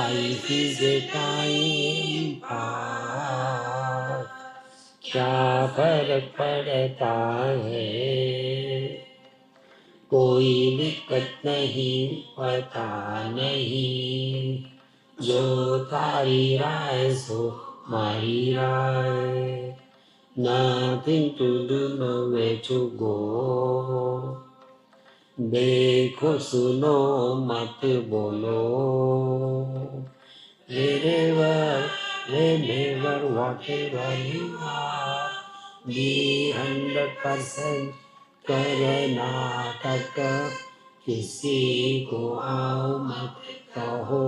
Life is a time pass, क्या फर्क पड़ता है, कोई दिक्कत नहीं पता नहीं, जो तारी राय सो मारी राय, nothing to do, nowhere to go, देखो सुनो मत बोलो, wherever, whenever, whatever you are, be 100% Karnataka, किसी को आओ मत कहो,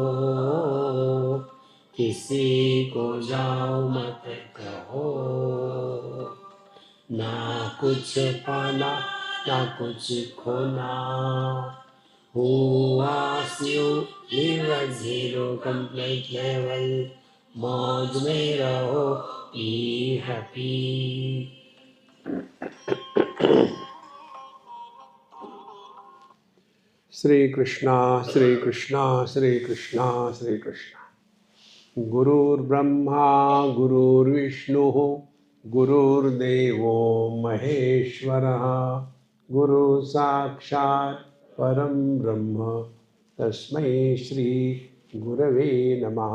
किसी को जाओ मत कहो, ना कुछ पाना ना कुछ खोना, Who asked you live at zero complaint level, मौज में रहो, be happy. श्री कृष्णा श्री कृष्णा श्री कृष्णा श्री कृष्णा। गुरुर्ब्रह्मा गुरुर्विष्णु गुरुर्देवो महेश्वरः, गुरु साक्षात् परम ब्रह्म, तस्मै श्री गुरवे नमः,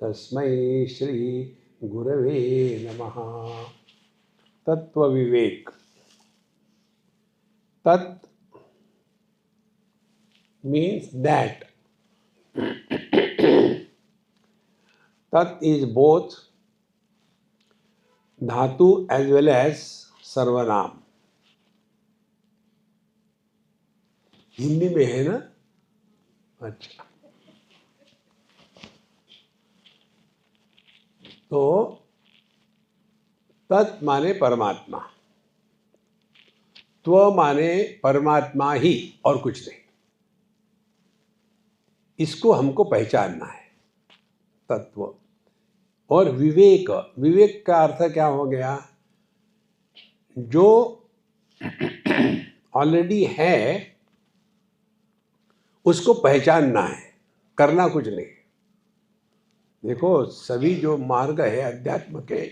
तस्मै श्री गुरवे नमः। तत्व विवेक। तत् means that. Tat is both dhatu as well as सर्वनाम। हिंदी में है ना? अच्छा, तो तत् माने परमात्मा, त्व माने परमात्मा ही और कुछ नहीं। इसको हमको पहचानना है, तत्व। और विवेक, विवेक का अर्थ क्या हो गया? जो ऑलरेडी है उसको पहचानना है, करना कुछ नहीं। देखो, सभी जो मार्ग है अध्यात्म के,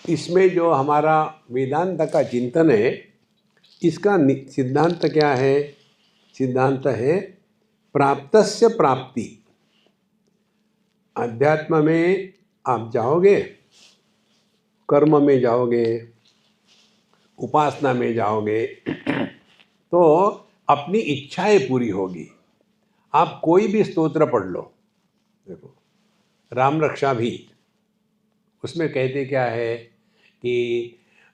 इसमें जो हमारा वेदांत का चिंतन है, इसका सिद्धांत क्या है? सिद्धांत है प्राप्तस्य प्राप्ति। अध्यात्म में आप जाओगे, कर्म में जाओगे, उपासना में जाओगे, तो अपनी इच्छाएं पूरी होगी। आप कोई भी स्तोत्र पढ़ लो, देखो राम रक्षा भी, उसमें कहते क्या है कि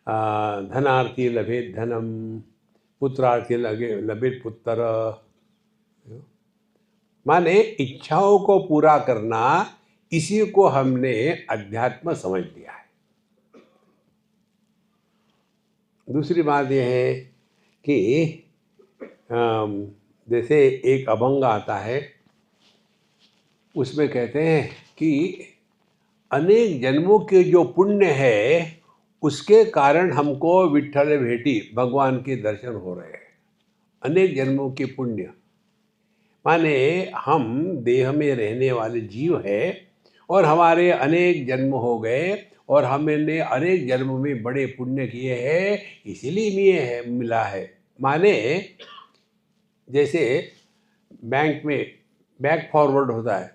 धनार्थी लभेत धनम, पुत्रार्थी लभेत पुत्र। माने इच्छाओं को पूरा करना, इसी को हमने अध्यात्म समझ लिया है। दूसरी बात यह है कि जैसे एक अभंग आता है, उसमें कहते हैं कि अनेक जन्मों के जो पुण्य है, उसके कारण हमको विठ्ठल भेटी, भगवान के दर्शन हो रहे हैं। अनेक जन्मों के पुण्य माने हम देह में रहने वाले जीव है, और हमारे अनेक जन्म हो गए, और हमने अनेक जन्म में बड़े पुण्य किए हैं, इसीलिए मिला है। माने जैसे बैंक में बैक फॉरवर्ड होता है,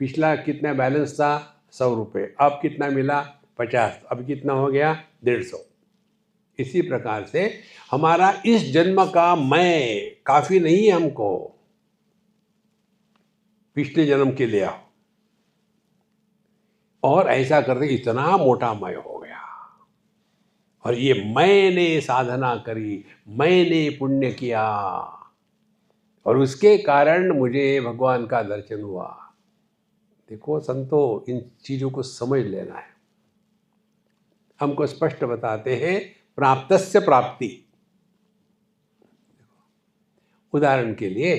पिछला कितना बैलेंस था 100 रुपये, अब कितना मिला 50, अब कितना हो गया 150। इसी प्रकार से हमारा इस जन्म का मैं काफी नहीं है, हमको पिछले जन्म के लिए आओ, और ऐसा करके इतना मोटा मैं हो गया, और ये मैंने साधना करी, मैंने पुण्य किया, और उसके कारण मुझे भगवान का दर्शन हुआ। देखो संतो, इन चीजों को समझ लेना है। हमको स्पष्ट बताते हैं प्राप्तस्य प्राप्ति। उदाहरण के लिए,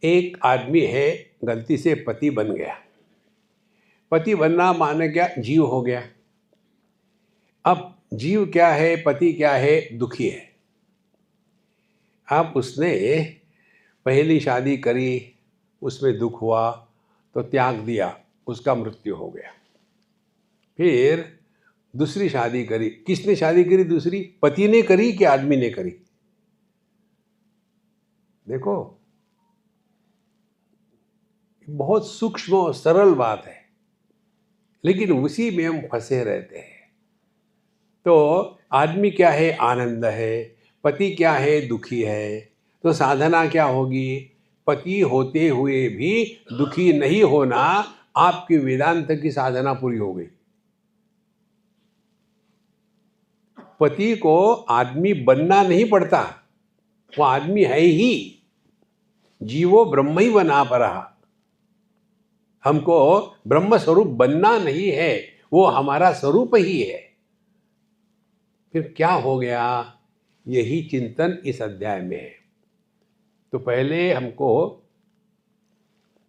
एक आदमी है, गलती से पति बन गया, पति बनना माने क्या, जीव हो गया। अब जीव क्या है, पति क्या है, दुखी है। अब उसने पहली शादी करी, उसमें दुख हुआ तो त्याग दिया, उसका मृत्यु हो गया। फिर दूसरी शादी करी। किसने शादी करी दूसरी, पति ने करी कि आदमी ने करी? देखो, बहुत सूक्ष्म और सरल बात है, लेकिन उसी में हम फंसे रहते हैं। तो आदमी क्या है, आनंद है। पति क्या है, दुखी है। तो साधना क्या होगी, पति होते हुए भी दुखी नहीं होना। आपकी वेदांत की साधना पूरी हो गई। पति को आदमी बनना नहीं पड़ता, वो आदमी है ही। जीवो ब्रह्म ही बना पड़ा। हमको ब्रह्म स्वरूप बनना नहीं है, वो हमारा स्वरूप ही है। फिर क्या हो गया, यही चिंतन इस अध्याय में है। तो पहले हमको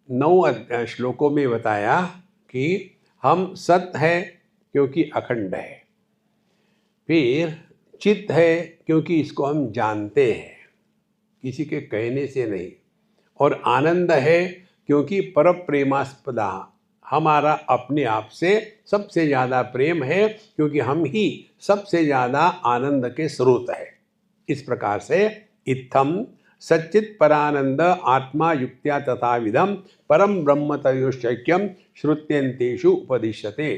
9 श्लोकों में बताया कि हम सत है क्योंकि अखंड है। फिर चित्त है क्योंकि इसको हम जानते हैं, किसी के कहने से नहीं। और आनंद है क्योंकि पर प्रेमास्पदा, हमारा अपने आप से सबसे ज़्यादा प्रेम है, क्योंकि हम ही सबसे ज़्यादा आनंद के स्रोत है। इस प्रकार से इत्थम सच्चित परानंद आत्मा युक्त्या तथा विधम परम ब्रह्म तयोश्चैक्यम श्रुत्यंतेषु उपदिश्यते।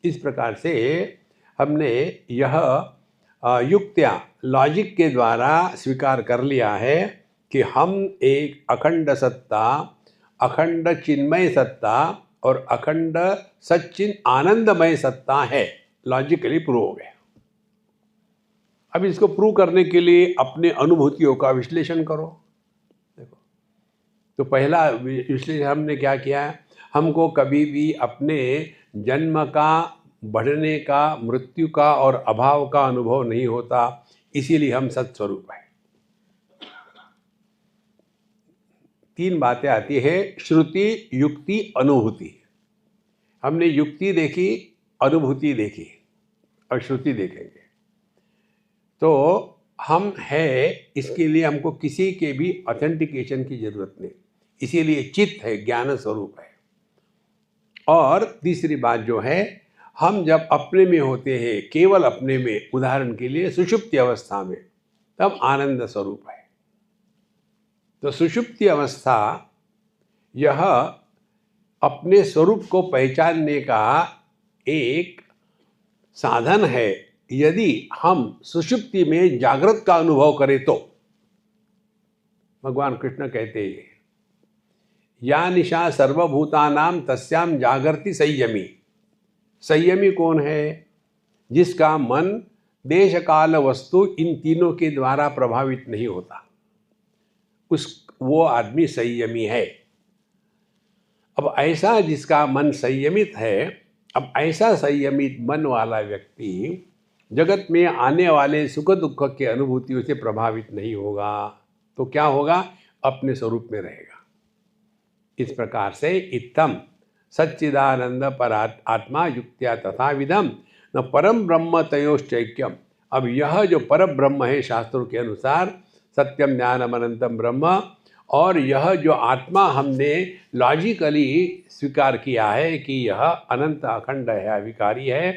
इस प्रकार से हमने यह युक्त्या, लॉजिक के द्वारा स्वीकार कर लिया है कि हम एक अखंड सत्ता, अखंड चिन्मय सत्ता और अखंड सच्चिन आनंदमय सत्ता है। लॉजिकली प्रूव हो गया। अब इसको प्रूव करने के लिए अपने अनुभूतियों का विश्लेषण करो। देखो, तो पहला विश्लेषण हमने क्या किया है, हमको कभी भी अपने जन्म का, बढ़ने का, मृत्यु का और अभाव का अनुभव नहीं होता, इसीलिए हम सत्स्वरूप हैं। 3 बातें आती है, श्रुति, युक्ति, अनुभूति। हमने युक्ति देखी, अनुभूति देखी और श्रुति देखेंगे। तो हम है, इसके लिए हमको किसी के भी ऑथेंटिकेशन की जरूरत नहीं, इसीलिए चित्त है, ज्ञान स्वरूप है। और तीसरी बात जो है, हम जब अपने में होते हैं, केवल अपने में, उदाहरण के लिए सुषुप्ति अवस्था में, तब आनंद स्वरूप है। तो सुषुप्ति अवस्था यह अपने स्वरूप को पहचानने का एक साधन है। यदि हम सुषुप्ति में जागृत का अनुभव करें तो भगवान कृष्ण कहते हैं, या निशा सर्वभूतानाम तस्याम जागृति संयमी। संयमी कौन है, जिसका मन देश काल वस्तु इन तीनों के द्वारा प्रभावित नहीं होता, वो आदमी संयमी है। अब ऐसा जिसका मन संयमित है, अब ऐसा संयमित मन वाला व्यक्ति जगत में आने वाले सुख दुख के अनुभूतियों से प्रभावित नहीं होगा। तो क्या होगा, अपने स्वरूप में रहेगा। इस प्रकार से इत्थम सच्चिदानंद पर आत्मा युक्त्या तथा विधम न परम ब्रह्म तयोश्चैक्यम। अब यह जो पर ब्रह्म है, शास्त्रों के अनुसार सत्यम ज्ञानम अनंतम ब्रह्म, और यह जो आत्मा हमने लॉजिकली स्वीकार किया है कि यह अनंत अखंड है, अविकारी है,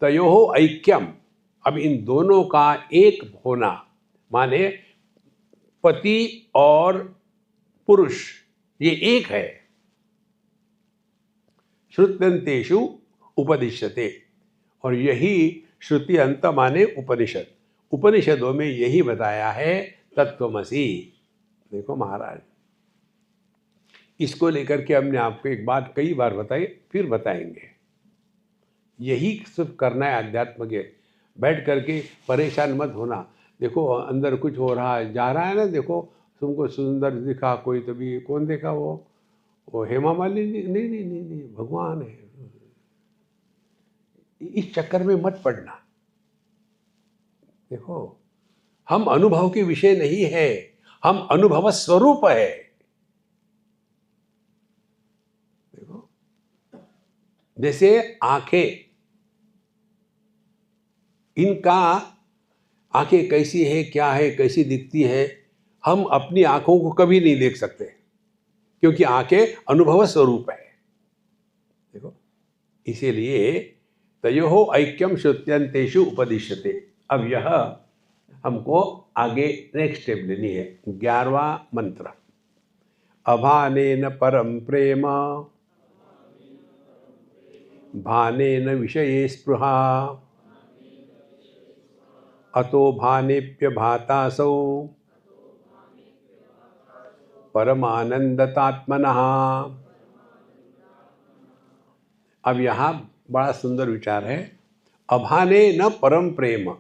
तयोः ऐक्यम। अब इन दोनों का एक होना माने पति और पुरुष ये एक है। श्रुत्यंतेषु उपदिश्यते, और यही श्रुति अंत माने उपनिषद। उपनिषदों में यही बताया है, तत्वमसि। देखो महाराज, इसको लेकर के हमने आपको एक बात कई बार बताई, फिर बताएंगे। यही सिर्फ करना है अध्यात्म के। बैठ करके परेशान मत होना। देखो अंदर कुछ हो रहा है, जा रहा है ना, देखो तुमको सुंदर दिखा कोई, तो भी कौन देखा, वो हेमा मालिनी? नहीं नहीं नहीं नहीं, भगवान है। इस चक्कर में मत पड़ना। देखो, हम अनुभव के विषय नहीं है, हम अनुभव स्वरूप है। देखो, जैसे आंखें, इनका आंखें कैसी है, क्या है, कैसी दिखती है, हम अपनी आंखों को कभी नहीं देख सकते, क्योंकि आंखें अनुभव स्वरूप है। देखो, इसीलिए तयोः ऐक्यम श्रुत्यंतेषु उपदिश्यते। अब यह हमको आगे नेक्स्ट स्टेप लेनी है। 11वां मंत्र, अभानेन परम प्रेम भानेन विषये स्पृहा अतो भानेप्यभातासौ परमानंदतात्मनः। अब यहाँ बड़ा सुंदर विचार है। अभाने न परम प्रेम,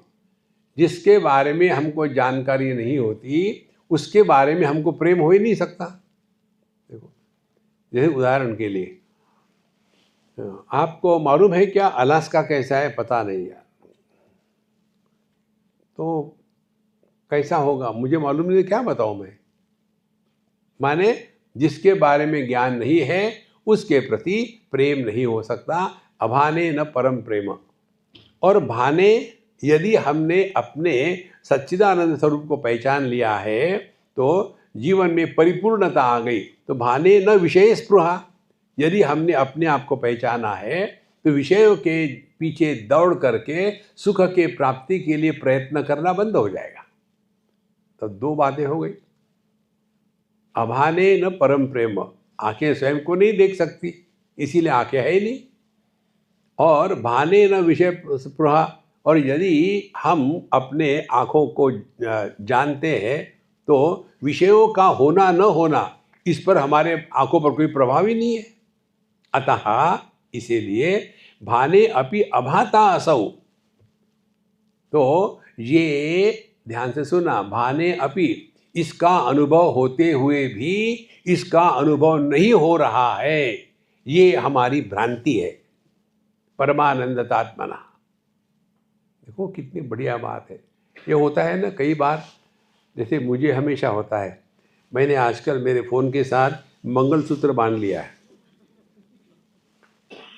जिसके बारे में हमको जानकारी नहीं होती उसके बारे में हमको प्रेम हो ही नहीं सकता। देखो, जैसे उदाहरण के लिए, आपको मालूम है क्या अलास्का कैसा है? पता नहीं यार। तो कैसा होगा मुझे मालूम नहीं, क्या बताऊं मैं? माने जिसके बारे में ज्ञान नहीं है उसके प्रति प्रेम नहीं हो सकता। अभाने न परम प्रेम। और भाने, यदि हमने अपने सच्चिदानंद स्वरूप को पहचान लिया है तो जीवन में परिपूर्णता आ गई। तो भाने न विषय स्पृहा, यदि हमने अपने आप को पहचाना है तो विषयों के पीछे दौड़ करके सुख के प्राप्ति के लिए प्रयत्न करना बंद हो जाएगा। तो दो बातें हो गई। अभाने न परम प्रेम, आंखें स्वयं को नहीं देख सकती, इसीलिए आंखें है ही नहीं। और भाने न विषय स्पृहा, और यदि हम अपने आँखों को जानते हैं तो विषयों का होना न होना, इस पर हमारे आँखों पर कोई प्रभाव ही नहीं है। अतः इसीलिए भाने अपि अभाता असौ। तो ये ध्यान से सुना, भाने अपि, इसका अनुभव होते हुए भी इसका अनुभव नहीं हो रहा है, ये हमारी भ्रांति है। परमानंदतात्मना। देखो कितनी बढ़िया बात है। ये होता है ना कई बार, जैसे मुझे हमेशा होता है, मैंने आजकल मेरे फ़ोन के साथ मंगलसूत्र बांध लिया है,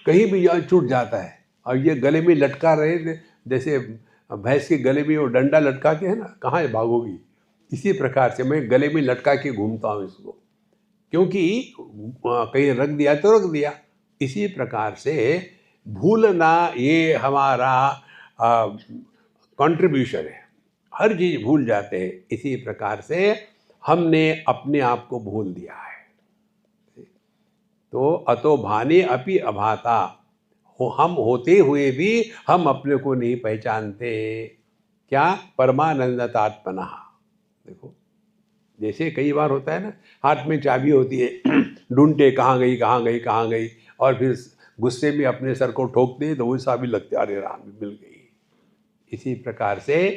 कहीं भी छूट जाता है। और ये गले में लटका रहे थे, जैसे भैंस के गले में वो डंडा लटकाते हैं ना, कहाँ भागोगी, इसी प्रकार से मैं गले में लटका के घूमता हूँ इसको, क्योंकि कहीं रख दिया तो रख दिया। इसी प्रकार से भूलना ये हमारा कंट्रीब्यूशन है, हर चीज़ भूल जाते हैं। इसी प्रकार से हमने अपने आप को भूल दिया है। तो अतो भाने अपि अभाता, हम होते हुए भी हम अपने को नहीं पहचानते। क्या? परमानंदतात्मना। देखो, जैसे कई बार होता है ना, हाथ में चाबी होती है, ढूंढते कहाँ गई कहाँ गई कहाँ गई, और फिर गुस्से में अपने सर को ठोकते तो वो चाबी लगती, अरे राम मिल गई। इसी प्रकार से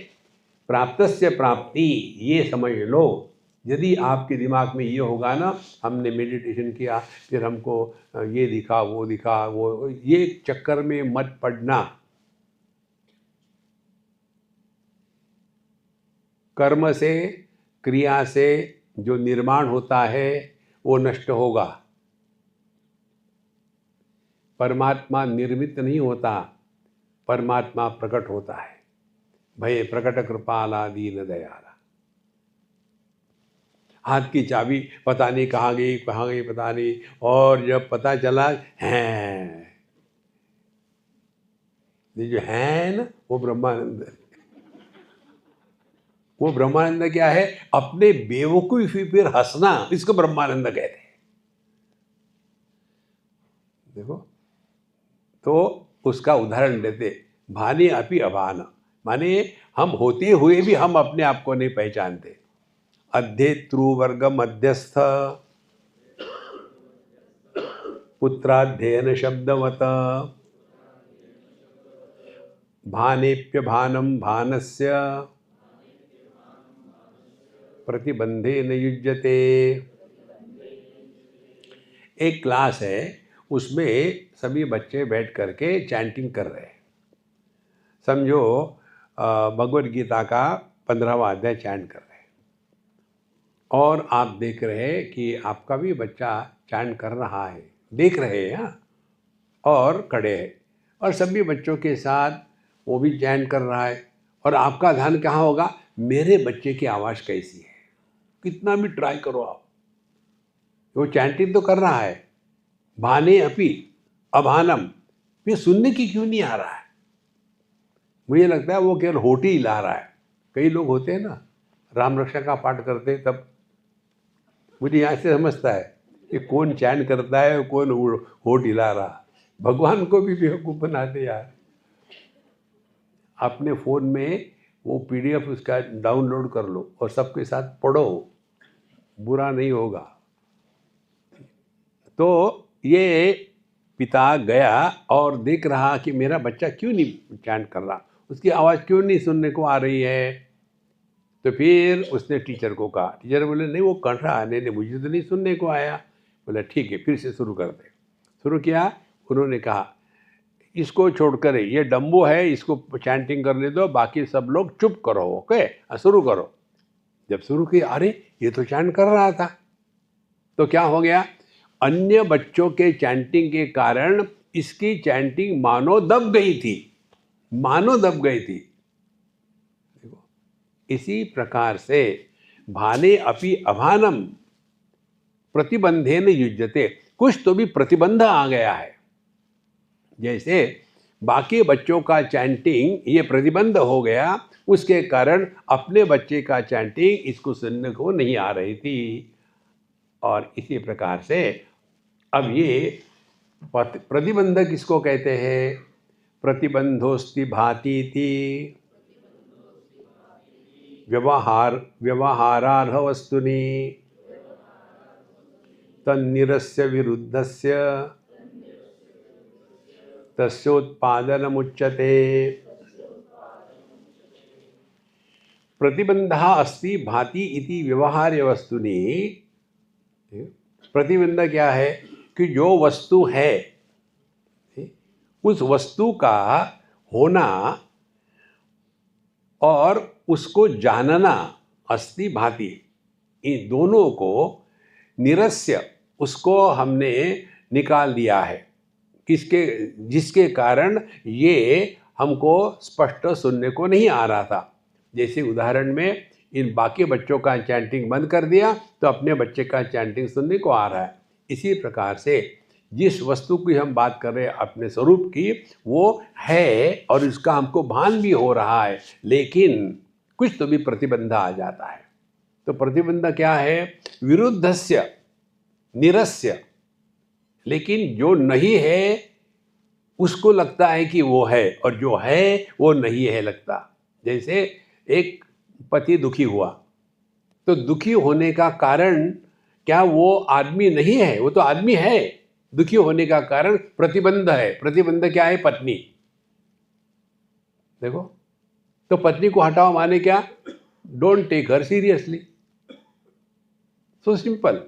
प्राप्तस्य प्राप्ति, ये समझ लो। यदि आपके दिमाग में ये होगा ना, हमने मेडिटेशन किया फिर हमको ये दिखा वो दिखा, वो ये चक्कर में मत पड़ना। कर्म से, क्रिया से जो निर्माण होता है वो नष्ट होगा। परमात्मा निर्मित नहीं होता, परमात्मा प्रकट होता है। भय प्रकट कृपाला दीन दयाला। हाथ की चाबी पता नहीं कहाँ गई पता नहीं, और जब पता चला है, ये जो है ना वो ब्रह्मानंद है। वो ब्रह्मानंद क्या है? अपने बेवकूफी पर हंसना, इसको ब्रह्मानंद कहते हैं। देखो, तो उसका उदाहरण देते, भाने अपि अभान, माने हम होते हुए भी हम अपने आप को नहीं पहचानते। अध्येतृवर्ग मध्यस्थ पुत्राध्ययन शब्दवत भानेप्य भानम भानस्य प्रतिबंधे न युज्यते। एक क्लास है, उसमें सभी बच्चे बैठ करके चैंटिंग कर रहे हैं। समझो भगवद गीता का 15वां अध्याय चैंट कर रहे हैं, और आप देख रहे हैं कि आपका भी बच्चा चैंट कर रहा है, देख रहे हैं। हाँ, और खड़े हैं और सभी बच्चों के साथ वो भी चैंट कर रहा है और आपका ध्यान कहाँ होगा, मेरे बच्चे की आवाज़ कैसी है। कितना भी ट्राई करो आप, वो चैंटिंग तो कर रहा है, भाने अपि अभानम, फिर सुनने की क्यों नहीं आ रहा है। मुझे लगता है वो केवल होठी हिला रहा है। कई लोग होते हैं ना, राम रक्षा का पाठ करते हैं, तब मुझे यहाँ से समझता है कि कौन चैंट करता है, कौन होठ हिला रहा। भगवान को भी बेवकूफ़ बनाते यार। अपने फ़ोन में वो PDF उसका डाउनलोड कर लो और सबके साथ पढ़ो, बुरा नहीं होगा। तो ये पिता गया और देख रहा कि मेरा बच्चा क्यों नहीं चैंट कर रहा, उसकी आवाज़ क्यों नहीं सुनने को आ रही है। तो फिर उसने टीचर को कहा, टीचर बोले नहीं वो कर रहा है, नहीं मुझे तो नहीं सुनने को आया। बोला ठीक है फिर से शुरू कर दे। शुरू किया, उन्होंने कहा इसको छोड़कर ये डम्बो है, इसको चैंटिंग करने दो, बाकी सब लोग चुप करो, ओके शुरू करो। जब शुरू किया, अरे ये तो चैंट कर रहा था। तो क्या हो गया, अन्य बच्चों के चैंटिंग के कारण इसकी चैंटिंग मानो दब गई थी, मानो दब गई थी। देखो इसी प्रकार से भाने अपि अभानम प्रतिबंधेन युज्यते, कुछ तो भी प्रतिबंध आ गया है। जैसे बाकी बच्चों का चैंटिंग ये प्रतिबंध हो गया, उसके कारण अपने बच्चे का चैंटिंग इसको सुनने को नहीं आ रही थी। और इसी प्रकार से अब ये प्रतिबंध किसको कहते हैं, प्रतिबंधोस्ति भाति थी व्यवहारार्ह वस्तुनि तन्निरस्य विरुद्धस्य तस्योत्पादनमुच्यते। प्रतिबंधः अस्ति भाति इति व्यवहार्य वस्तुनि। प्रतिबंध क्या है कि जो वस्तु है उस वस्तु का होना और उसको जानना, अस्ति भाति, इन दोनों को निरस्य, उसको हमने निकाल दिया है, किसके, जिसके कारण ये हमको स्पष्ट सुनने को नहीं आ रहा था। जैसे उदाहरण में इन बाकी बच्चों का चैंटिंग बंद कर दिया तो अपने बच्चे का चैंटिंग सुनने को आ रहा है। इसी प्रकार से जिस वस्तु की हम बात कर रहे हैं अपने स्वरूप की, वो है और इसका हमको भान भी हो रहा है, लेकिन कुछ तो भी प्रतिबंध आ जाता है। तो प्रतिबंध क्या है, विरुद्धस्य निरस्य, लेकिन जो नहीं है उसको लगता है कि वो है और जो है वो नहीं है लगता। जैसे एक पति दुखी हुआ तो दुखी होने का कारण क्या वो आदमी नहीं है, वो तो आदमी है। दुखी होने का कारण प्रतिबंध है। प्रतिबंध क्या है, पत्नी। देखो तो पत्नी को हटाओ माने क्या, don't take her seriously, so simple.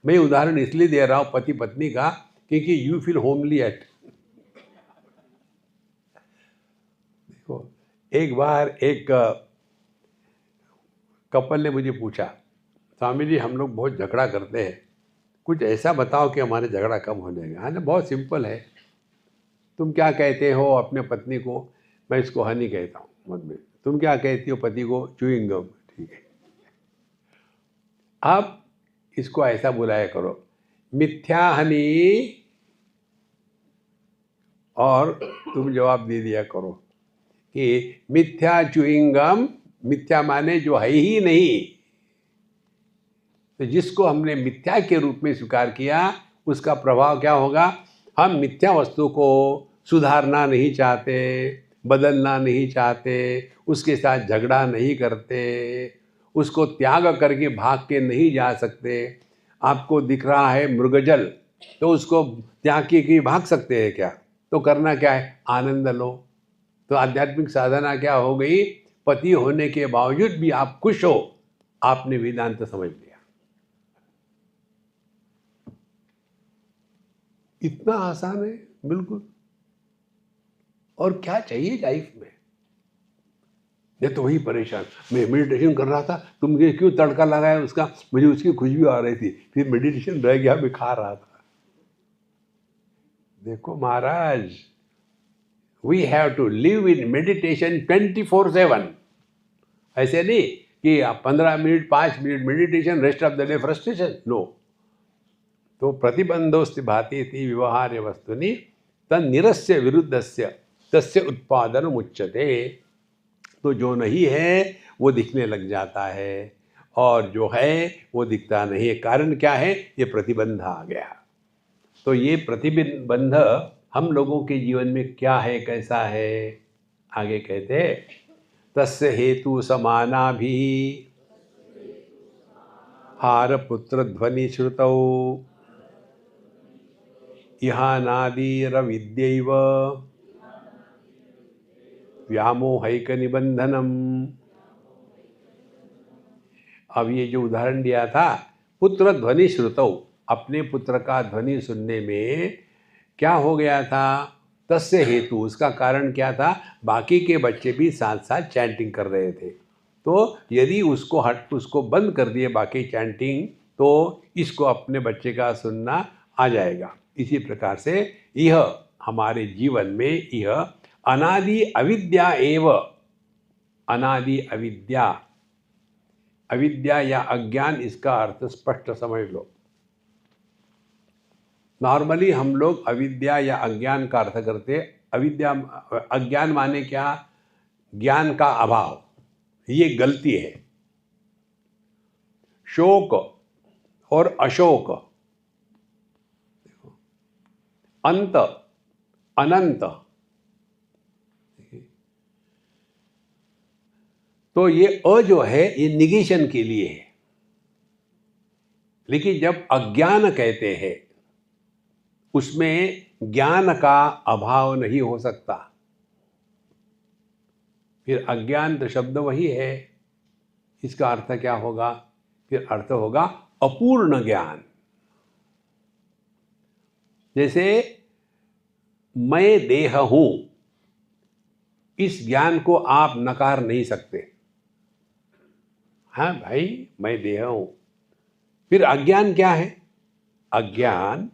मैं उदाहरण इसलिए दे रहा हूं पति पत्नी का क्योंकि यू फील होमली एट। देखो एक बार एक कपल ने मुझे पूछा, स्वामी जी हम लोग बहुत झगड़ा करते हैं, कुछ ऐसा बताओ कि हमारे झगड़ा कम हो जाएगा। हाँ ना, बहुत सिंपल है। तुम क्या कहते हो अपने पत्नी को, मैं इसको हनी कहता हूँ, तुम क्या कहती हो पति को, च्युइंग गम। ठीक है, आप इसको ऐसा बुलाया करो, मिथ्या हनी, और तुम जवाब दे दिया करो कि मिथ्या च्युइंग गम। मिथ्या माने जो है ही नहीं, तो जिसको हमने मिथ्या के रूप में स्वीकार किया उसका प्रभाव क्या होगा, हम मिथ्या वस्तु को सुधारना नहीं चाहते, बदलना नहीं चाहते, उसके साथ झगड़ा नहीं करते, उसको त्याग करके भाग के नहीं जा सकते। आपको दिख रहा है मृगजल, तो उसको त्याग के भाग सकते हैं क्या, तो करना क्या है, आनंद लो। तो आध्यात्मिक साधना क्या हो गई, पति होने के बावजूद भी आप खुश हो, आपने वेदांत समझ लिया। इतना आसान है बिल्कुल। और क्या चाहिए लाइफ में। मैं तो वही परेशान, मैं मेडिटेशन कर रहा था, तुमने क्यों तड़का लगाया उसका, मुझे उसकी खुशबू आ रही थी, फिर मेडिटेशन रह गया, मैं खा रहा था। देखो महाराज, we have to live in meditation 24/7। ऐसे नहीं कि 15 minute 5 minute meditation, rest of the day frustration, no. तो प्रतिबंधोस्ति भाति इति व्यवहार्य वस्तुनि तन्निरस्य विरुद्धस्य तस्य उत्पादनम् उच्यते। तो जो नहीं है वो दिखने लग जाता है, और जो है वो दिखता नहीं है। कारण क्या है? ये प्रतिबंध आ गया। तो ये प्रतिबंध हम लोगों के जीवन में क्या है, कैसा है? आगे कहते हैं, तस्य हेतु समानाभि हार पुत्र ध्वनि श्रुतौ इहानादिरविद्यैव व्यामोहैक निबंधनम। अब ये जो उदाहरण दिया था, पुत्र ध्वनि श्रुतौ, अपने पुत्र का ध्वनि सुनने में क्या हो गया था? तस्य हेतु, उसका कारण क्या था? बाकी के बच्चे भी साथ साथ चैंटिंग कर रहे थे। तो यदि उसको बंद कर दिए बाकी चैंटिंग, तो इसको अपने बच्चे का सुनना आ जाएगा। इसी प्रकार से यह हमारे जीवन में यह अनादि अविद्या एव, अनादि अविद्या, अविद्या या अज्ञान, इसका अर्थ स्पष्ट समझ लो। नॉर्मली हम लोग अविद्या या अज्ञान का अर्थ करते, अविद्या अज्ञान माने क्या? ज्ञान का अभाव। ये गलती है। शोक और अशोक, अंत अनंत, तो ये अ जो है ये निगेशन के लिए है। लेकिन जब अज्ञान कहते हैं, उसमें ज्ञान का अभाव नहीं हो सकता। फिर अज्ञान तो शब्द वही है, इसका अर्थ क्या होगा? फिर अर्थ होगा अपूर्ण ज्ञान। जैसे मैं देह हूं, इस ज्ञान को आप नकार नहीं सकते। हाँ भाई, मैं देह हूं। फिर अज्ञान क्या है? अज्ञान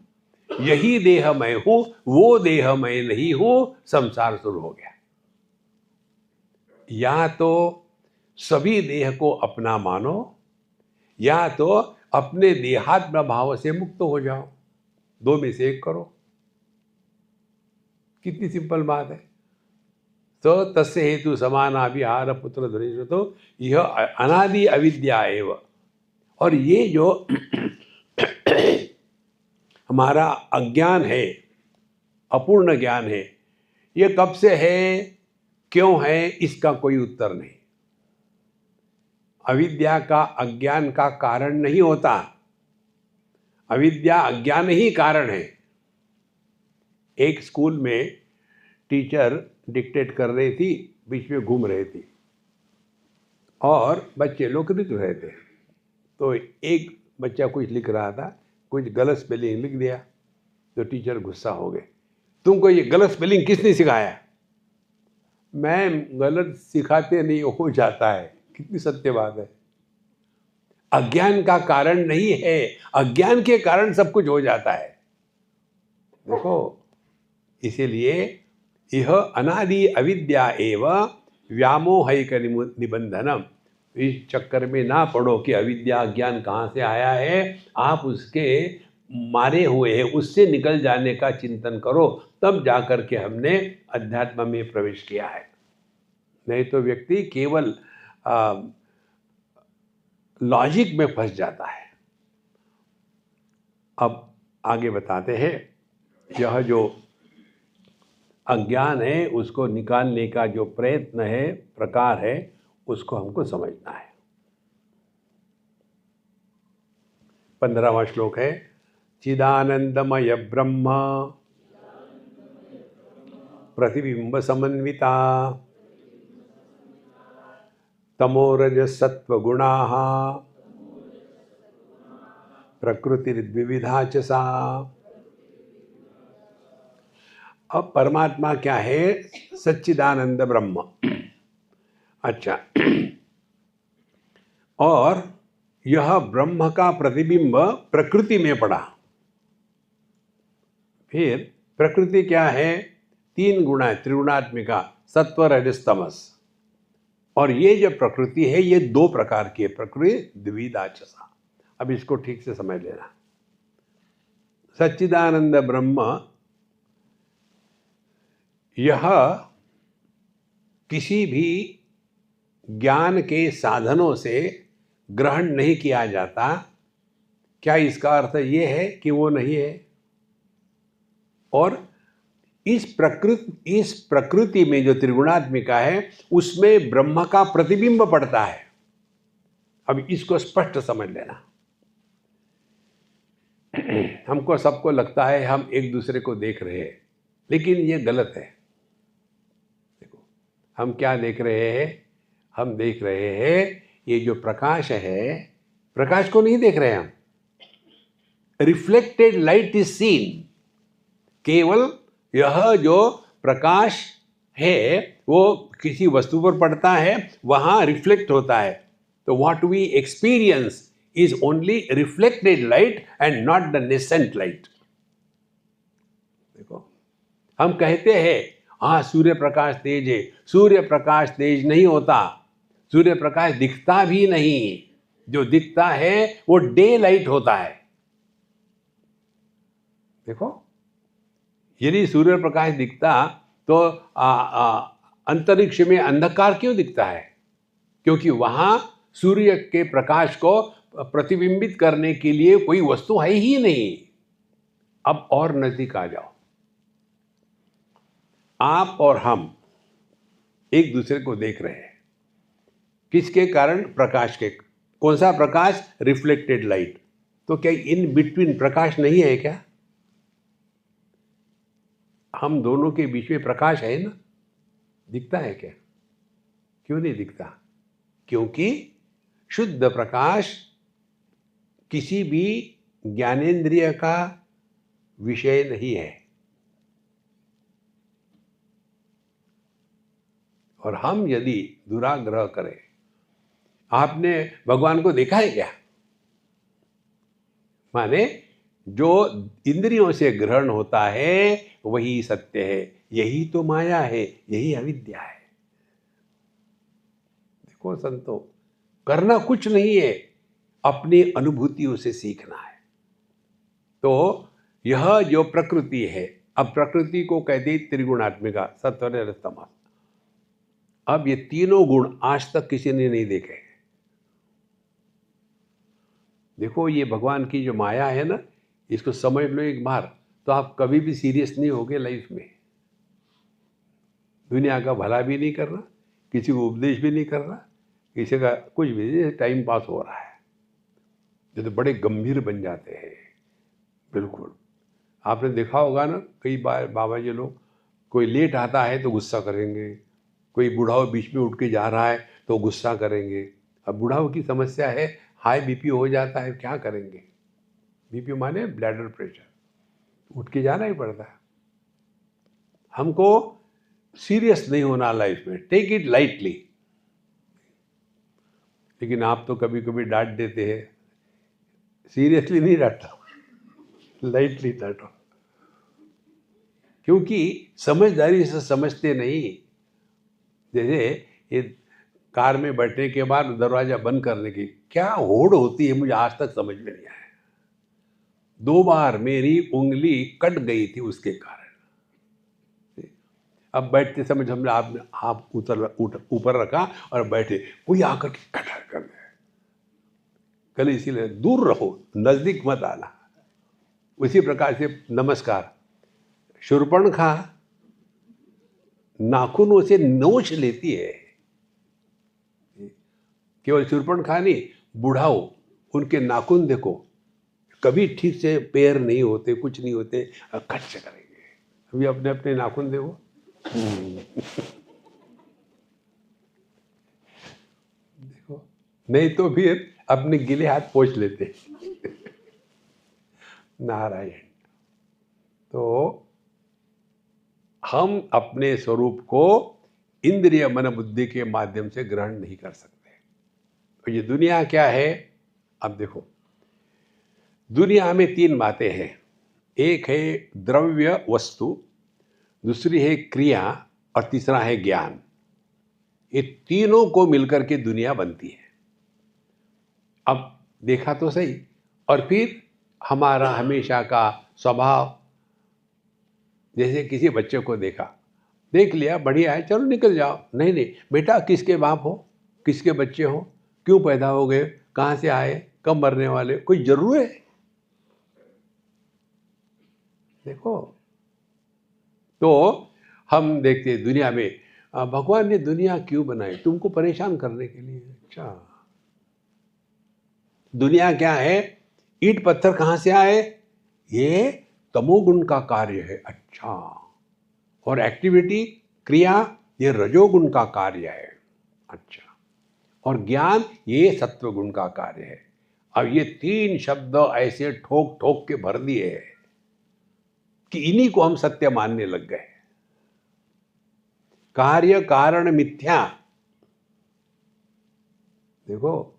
यही देह मैं हूं, वो देह मैं नहीं हूं, संसार शुरू हो गया। या तो सभी देह को अपना मानो, या तो अपने देहात्म भाव से मुक्त हो जाओ। दो में से एक करो। कितनी सिंपल बात है। तो तस्य हेतु समानाभिहार पुत्र ध्वनि श्रुतौ यह अनादि अविद्या एव। और ये जो हमारा अज्ञान है, अपूर्ण ज्ञान है, ये कब से है, क्यों है, इसका कोई उत्तर नहीं। अविद्या का अज्ञान का कारण नहीं होता, अविद्या अज्ञान ही कारण है। एक स्कूल में टीचर डिक्टेट कर रही थी, बीच में घूम रही थी और बच्चे लोग लिख रहे थे। तो एक बच्चा कुछ लिख रहा था, कुछ गलत स्पेलिंग लिख दिया। तो टीचर गुस्सा हो गए, तुमको ये गलत स्पेलिंग किसने सिखाया? मैं गलत सिखाते नहीं, हो जाता है। कितनी सत्य बात है। अज्ञान का कारण नहीं है, अज्ञान के कारण सब कुछ हो जाता है। देखो, इसीलिए यह अनादि अविद्या एव व्यामोहैक निबंधनम। इस चक्कर में ना पड़ो कि अविद्या ज्ञान कहाँ से आया है। आप उसके मारे हुए हैं, उससे निकल जाने का चिंतन करो, तब जाकर के हमने अध्यात्म में प्रवेश किया है। नहीं तो व्यक्ति केवल लॉजिक में फंस जाता है। अब आगे बताते हैं, यह जो अज्ञान है उसको निकालने का जो प्रयत्न है, प्रकार है, उसको हमको समझना है। 15वां श्लोक है, चिदानंदमय ब्रह्म प्रतिबिंब समन्विता तमोरजसत्व गुणाः प्रकृतिर्द्विविधा च सा। अब परमात्मा क्या है? सच्चिदानंद ब्रह्म। अच्छा, और यह ब्रह्म का प्रतिबिंब प्रकृति में पड़ा। फिर प्रकृति क्या है? 3 गुण है, त्रिगुणात्मिका, सत्व रजस तमस। और ये जो प्रकृति है ये 2 प्रकार की है, प्रकृति द्विविधाचसा। अब इसको ठीक से समझ लेना। सच्चिदानंद ब्रह्म यह किसी भी ज्ञान के साधनों से ग्रहण नहीं किया जाता। क्या इसका अर्थ ये है कि वो नहीं है? और इस प्रकृति में जो त्रिगुणात्मिका है उसमें ब्रह्म का प्रतिबिंब पड़ता है। अब इसको स्पष्ट समझ लेना। हमको सबको लगता है हम एक दूसरे को देख रहे हैं, लेकिन ये गलत है। देखो हम क्या देख रहे हैं? हम देख रहे हैं ये जो प्रकाश है, प्रकाश को नहीं देख रहे हम। Reflected light is seen. केवल यह जो प्रकाश है वो किसी वस्तु पर पड़ता है, वहां रिफ्लेक्ट होता है। तो what we experience is only reflected light and not the nascent light. देखो हम कहते हैं हाँ सूर्य प्रकाश तेज है। सूर्य प्रकाश तेज नहीं होता, सूर्य प्रकाश दिखता भी नहीं। जो दिखता है वो डे लाइट होता है। देखो यदि सूर्य प्रकाश दिखता तो अंतरिक्ष में अंधकार क्यों दिखता है? क्योंकि वहां सूर्य के प्रकाश को प्रतिबिंबित करने के लिए कोई वस्तु है ही नहीं। अब और नजदीक आ जाओ। आप और हम एक दूसरे को देख रहे हैं, किसके कारण? प्रकाश के। कौन सा प्रकाश? Reflected light. तो क्या इन बिटवीन प्रकाश नहीं है क्या? हम दोनों के बीच में प्रकाश है ना? दिखता है क्या? क्यों नहीं दिखता? क्योंकि शुद्ध प्रकाश किसी भी ज्ञानेंद्रिय का विषय नहीं है। और हम यदि दुराग्रह करें, आपने भगवान को देखा है क्या? माने जो इंद्रियों से ग्रहण होता है वही सत्य है। यही तो माया है, यही अविद्या है। देखो संतो, करना कुछ नहीं है, अपनी अनुभूतियों से सीखना है। तो यह जो प्रकृति है, अब प्रकृति को कहते हैं त्रिगुणात्मिका, सत्व रजस तमस। अब ये तीनों गुण आज तक किसी ने नहीं देखे। देखो ये भगवान की जो माया है ना, इसको समझ लो एक बार, तो आप कभी भी सीरियस नहीं होगे लाइफ में। दुनिया का भला भी नहीं करना, किसी को उपदेश भी नहीं करना, किसी का कुछ भी, टाइम पास हो रहा है। तो बड़े गंभीर बन जाते हैं। बिल्कुल आपने देखा होगा ना, कई बार बाबा जी लोग, कोई लेट आता है तो गुस्सा करेंगे, कोई बूढ़ा बीच में उठ के जा रहा है तो गुस्सा करेंगे। अब बूढ़ाओं की समस्या है, हाई बीपी हो जाता है, क्या करेंगे? बीपी माने ब्लैडर प्रेशर, उठ के जाना ही पड़ता है। हमको सीरियस नहीं होना लाइफ में, टेक इट लाइटली। लेकिन आप तो कभी कभी डांट देते हैं। सीरियसली नहीं डांटता, लाइटली डांटो, क्योंकि समझदारी से समझते नहीं। जैसे ये कार में बैठने के बाद दरवाजा बंद करने की क्या होड़ होती है, मुझे आज तक समझ में नहीं आया। 2 बार मेरी उंगली कट गई थी उसके कारण। अब बैठते समय हमने आपने हाथ ऊपर रखा और बैठे, कोई आकर के कटर कर दे। कल इसीलिए दूर रहो, नजदीक मत आना। उसी प्रकार से नमस्कार, शूर्पणखा नाखूनों से नोच लेती है। केवल शूर्पणखा नहीं, बुढ़ाओ उनके नाखून देखो, कभी ठीक से पैर नहीं होते, कुछ नहीं होते, खर्च करेंगे। अभी अपने अपने नाखून देखो। देखो, नहीं तो फिर अपने गिले हाथ पोंछ लेते। नारायण। तो हम अपने स्वरूप को इंद्रिय मन बुद्धि के माध्यम से ग्रहण नहीं कर सकते। तो ये दुनिया क्या है? अब देखो, दुनिया में 3 बातें हैं। एक है द्रव्य वस्तु, दूसरी है क्रिया और तीसरा है ज्ञान। ये तीनों को मिलकर के दुनिया बनती है। अब देखा तो सही। और फिर हमारा हमेशा का स्वभाव, जैसे किसी बच्चे को देखा, देख लिया बढ़िया है, चलो निकल जाओ। नहीं नहीं बेटा, किसके बाप हो, किसके बच्चे हो, क्यों पैदा हो गए, कहाँ से आए, कब मरने वाले, कोई जरूर है? देखो, तो हम देखते हैं दुनिया में भगवान ने दुनिया क्यों बनाई, तुमको परेशान करने के लिए। अच्छा, दुनिया क्या है, ईंट पत्थर कहाँ से आए, ये तमोगुण का कार्य है। अच्छा, और एक्टिविटी क्रिया ये रजोगुण का कार्य है। अच्छा, और ज्ञान ये सत्वगुण का कार्य है। अब ये तीन शब्द ऐसे ठोक ठोक के भर दिए हैं कि इन्हीं को हम सत्य मानने लग गए। कार्य कारण मिथ्या। देखो,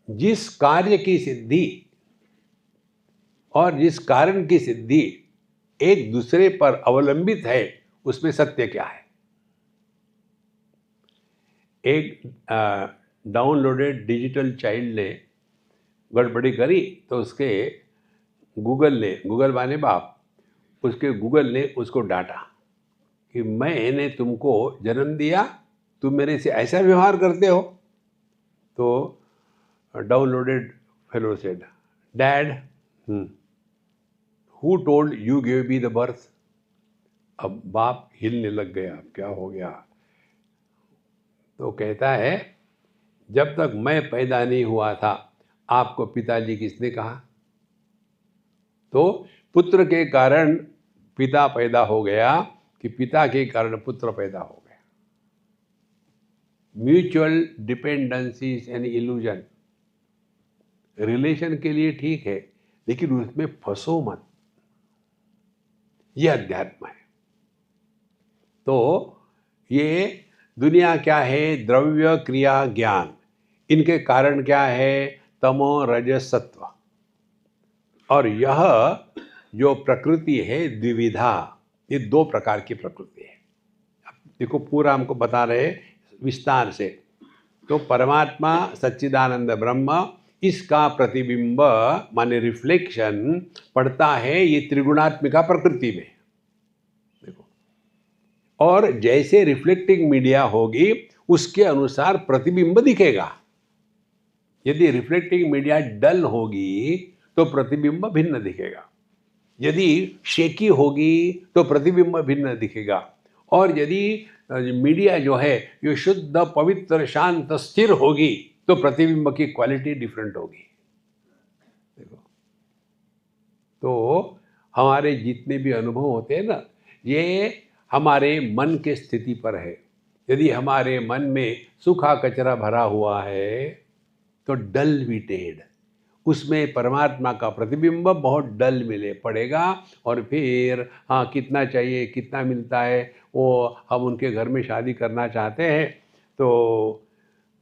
जिस कार्य की सिद्धि और जिस कारण की सिद्धि एक दूसरे पर अवलंबित है, उसमें सत्य क्या है? एक डाउनलोडेड डिजिटल चाइल्ड ने गड़बड़ी करी तो उसके गूगल माने बाप, उसके गूगल ने उसको डांटा कि मैंने तुमको जन्म दिया, तुम मेरे से ऐसा व्यवहार करते हो। तो downloaded fellow said, dad who told you give me the birth. अब बाप हिलने लग गया, क्या हो गया? तो कहता है, जब तक मैं पैदा नहीं हुआ था आपको पिताजी किसने कहा? तो पुत्र के कारण पिता पैदा हो गया कि पिता के कारण पुत्र पैदा हो गया? Mutual dependency is an illusion. Relation के लिए ठीक है, लेकिन उसमें फंसो मत। यह अध्यात्म है। तो ये दुनिया क्या है, द्रव्य क्रिया ज्ञान, इनके कारण क्या है, तमो रज सत्व। और यह जो प्रकृति है द्विविधा, ये दो प्रकार की प्रकृति है। देखो, पूरा हमको बता रहे विस्तार से। तो परमात्मा सच्चिदानंद ब्रह्म, इसका प्रतिबिंब माने रिफ्लेक्शन पड़ता है ये त्रिगुणात्मिका प्रकृति में। देखो, और जैसे रिफ्लेक्टिंग मीडिया होगी उसके अनुसार प्रतिबिंब दिखेगा। यदि रिफ्लेक्टिंग मीडिया डल होगी तो प्रतिबिंब भिन्न दिखेगा, यदि शेकी होगी तो प्रतिबिंब भिन्न दिखेगा, और यदि मीडिया जो है ये शुद्ध पवित्र शांत स्थिर होगी तो प्रतिबिंब की क्वालिटी डिफरेंट होगी। देखो, तो हमारे जितने भी अनुभव होते हैं ना, ये हमारे मन के स्थिति पर है। यदि हमारे मन में सूखा कचरा भरा हुआ है तो डल विटेड, उसमें परमात्मा का प्रतिबिंब बहुत डल मिले पड़ेगा। और फिर हाँ, कितना चाहिए, कितना मिलता है, वो हम उनके घर में शादी करना चाहते हैं। तो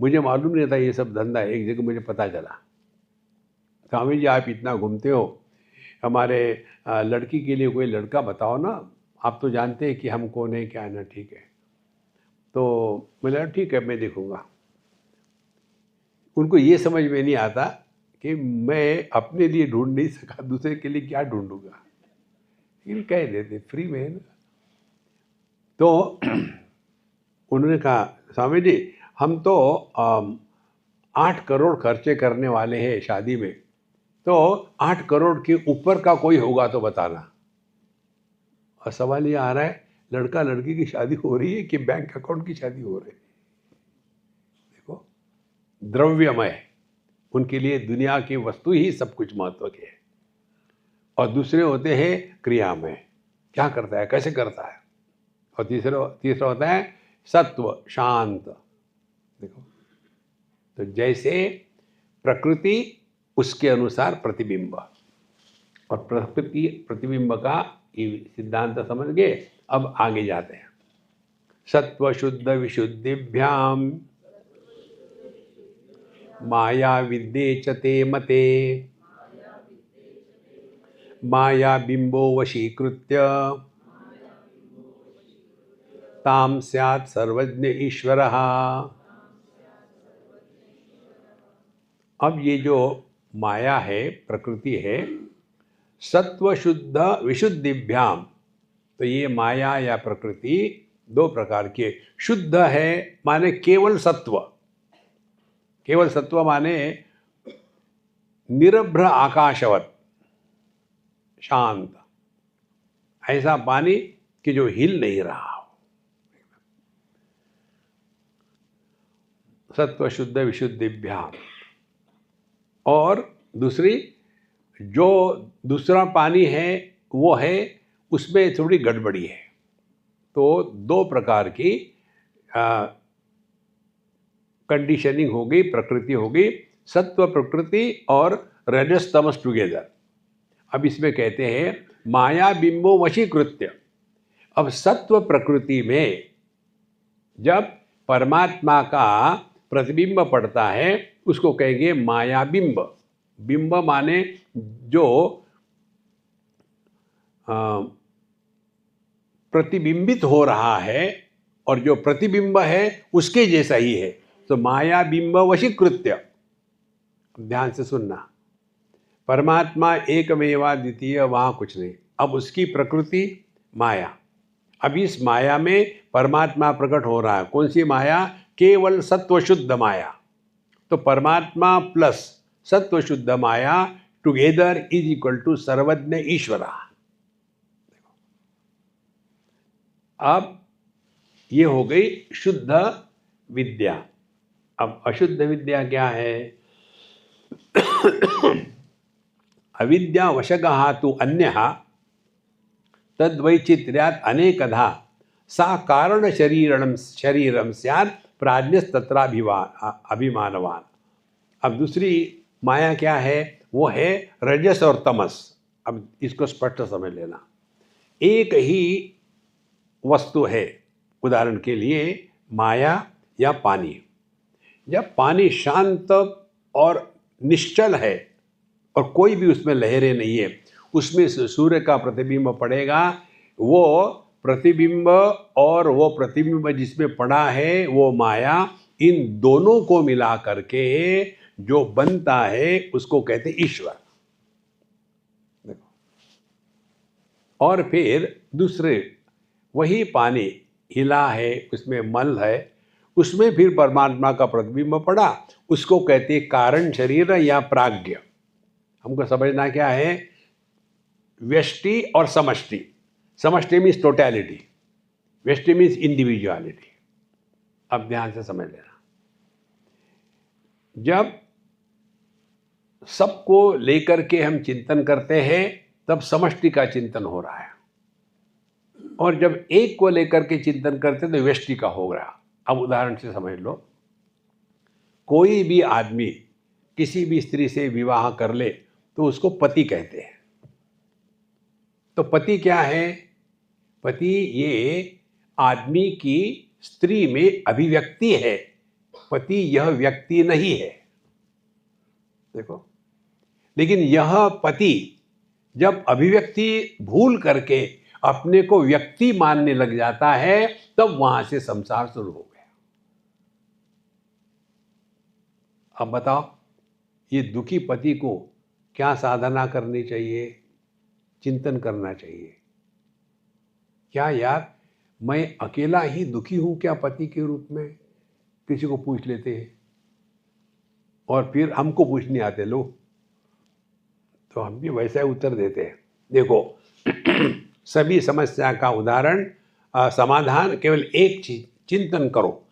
मुझे मालूम नहीं था ये सब धंधा, एक जगह मुझे पता चला, स्वामी जी आप इतना घूमते हो, हमारे लड़की के लिए कोई लड़का बताओ ना, आप तो जानते हैं कि हम कौन है क्या है ना। ठीक है, तो मैंने ठीक है, मैं देखूँगा। उनको ये समझ में नहीं आता कि मैं अपने लिए ढूंढ नहीं सका, दूसरे के लिए क्या ढूंढूंगा। इन कह देते फ्री में है ना। तो उन्होंने कहा, स्वामी जी हम तो 8 करोड़ खर्चे करने वाले हैं शादी में, तो 8 करोड़ के ऊपर का कोई होगा तो बताना। और सवाल ये आ रहा है, लड़का लड़की की शादी हो रही है कि बैंक अकाउंट की शादी हो रही है? देखो, द्रव्यमय, उनके लिए दुनिया की वस्तु ही सब कुछ महत्व की है। और दूसरे होते हैं क्रियामय, क्या करता है, कैसे करता है। और तीसरा होता है सत्व, शांत। देखो, तो जैसे प्रकृति उसके अनुसार प्रतिबिंब, और प्रकृति प्रतिबिंब का सिद्धांत समझ गए। अब आगे जाते हैं। सत्व शुद्ध विशुद्धिभ्याम माया विद्ये च ते मते माया बिंबो वशीकृत्य ताम स्यात् सर्वज्ञ ईश्वरः। अब ये जो माया है, प्रकृति है, सत्व शुद्ध विशुद्धिभ्याम, तो ये माया या प्रकृति दो प्रकार की है। शुद्ध है माने केवल सत्व, केवल सत्व माने निरभ्र आकाशवत शांत, ऐसा पानी कि जो हिल नहीं रहा हो, सत्व शुद्ध विशुद्धिभ्याम। और दूसरी जो दूसरा पानी है वो है उसमें थोड़ी गड़बड़ी है। तो दो प्रकार की कंडीशनिंग हो गई, प्रकृति हो गई, सत्व प्रकृति और रजस तमस टुगेदर। अब इसमें कहते हैं माया बिंबो वशीकृत्य। अब सत्व प्रकृति में जब परमात्मा का प्रतिबिंब पड़ता है उसको कहेंगे माया बिंब। बिंब माने जो प्रतिबिंबित हो रहा है और जो प्रतिबिंब है उसके जैसा ही है, तो माया बिंब वशीकृत्य। ध्यान से सुनना, परमात्मा एकमेवा द्वितीय, वहाँ कुछ नहीं। अब उसकी प्रकृति माया, अब इस माया में परमात्मा प्रकट हो रहा है। कौन सी माया? केवल सत्व शुद्ध माया। तो परमात्मा प्लस सत्व शुद्ध माया टुगेदर इज इक्वल टू सर्वज्ञ ईश्वरा। अब ये हो गई शुद्ध विद्या। अब अशुद्ध विद्या क्या है? अविद्या वशगः तु अन्यः तद्वैचित्र्यात् अनेकधा सा कारण शरीरम स्यात् अभिमानवान। अब दूसरी माया क्या है? वो है रजस और तमस। अब इसको स्पष्ट समझ लेना। एक ही वस्तु है, उदाहरण के लिए माया या पानी। जब पानी शांत और निश्चल है और कोई भी उसमें लहरें नहीं है, उसमें सूर्य का प्रतिबिंब पड़ेगा, वो प्रतिबिंब और वो प्रतिबिंब जिसमें पड़ा है वो माया, इन दोनों को मिला करके जो बनता है उसको कहते ईश्वर। देखो, और फिर दूसरे वही पानी हिला है, उसमें मल है, उसमें फिर परमात्मा का प्रतिबिंब पड़ा, उसको कहते कारण शरीर या प्राज्ञ। हमको समझना क्या है? व्यष्टि और समष्टि। समष्टि मीन्स टोटैलिटी, व्यष्टि मीन्स इंडिविजुअलिटी। अब ध्यान से समझ लेना, जब सबको लेकर के हम चिंतन करते हैं तब समष्टि का चिंतन हो रहा है, और जब एक को लेकर के चिंतन करते तो व्यष्टि का हो रहा। अब उदाहरण से समझ लो, कोई भी आदमी किसी भी स्त्री से विवाह कर ले तो उसको पति कहते हैं। तो पति क्या है? पति ये आदमी की स्त्री में अभिव्यक्ति है, पति यह व्यक्ति नहीं है। देखो, लेकिन यह पति जब अभिव्यक्ति भूल करके अपने को व्यक्ति मानने लग जाता है तब वहां से संसार शुरू हो गया। अब बताओ, ये दुखी पति को क्या साधना करनी चाहिए? चिंतन करना चाहिए। क्या यार, मैं अकेला ही दुखी हूं क्या पति के रूप में? किसी को पूछ लेते हैं और फिर हमको पूछने आते लोग, तो हम भी वैसा ही उत्तर देते हैं। देखो, सभी समस्या का उदाहरण समाधान केवल एक चीज, चिंतन करो।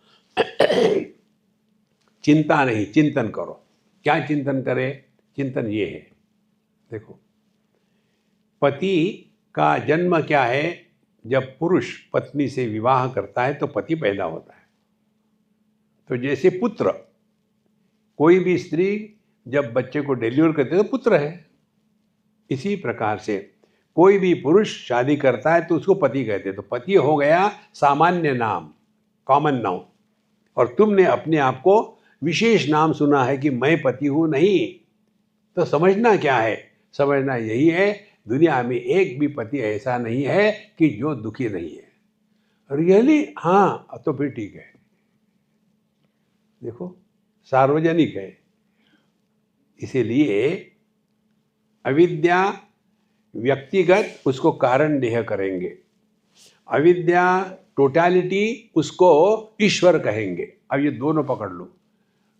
चिंता नहीं, चिंतन करो। क्या चिंतन करें? चिंतन ये है, देखो, पति का जन्म क्या है? जब पुरुष पत्नी से विवाह करता है तो पति पैदा होता है। तो जैसे पुत्र, कोई भी स्त्री जब बच्चे को डिलीवर करती है तो पुत्र है। इसी प्रकार से कोई भी पुरुष शादी करता है तो उसको पति कहते हैं। तो पति हो गया सामान्य नाम, कॉमन नाउन, और तुमने अपने आप को विशेष नाम सुना है कि मैं पति हूं। नहीं, तो समझना क्या है? समझना यही है, दुनिया में एक भी पति ऐसा नहीं है कि जो दुखी नहीं है। रियली? हाँ, तो फिर ठीक है। देखो, सार्वजनिक है। इसीलिए अविद्या व्यक्तिगत उसको कारण देह करेंगे, अविद्या टोटलिटी उसको ईश्वर कहेंगे। अब ये दोनों पकड़ लो,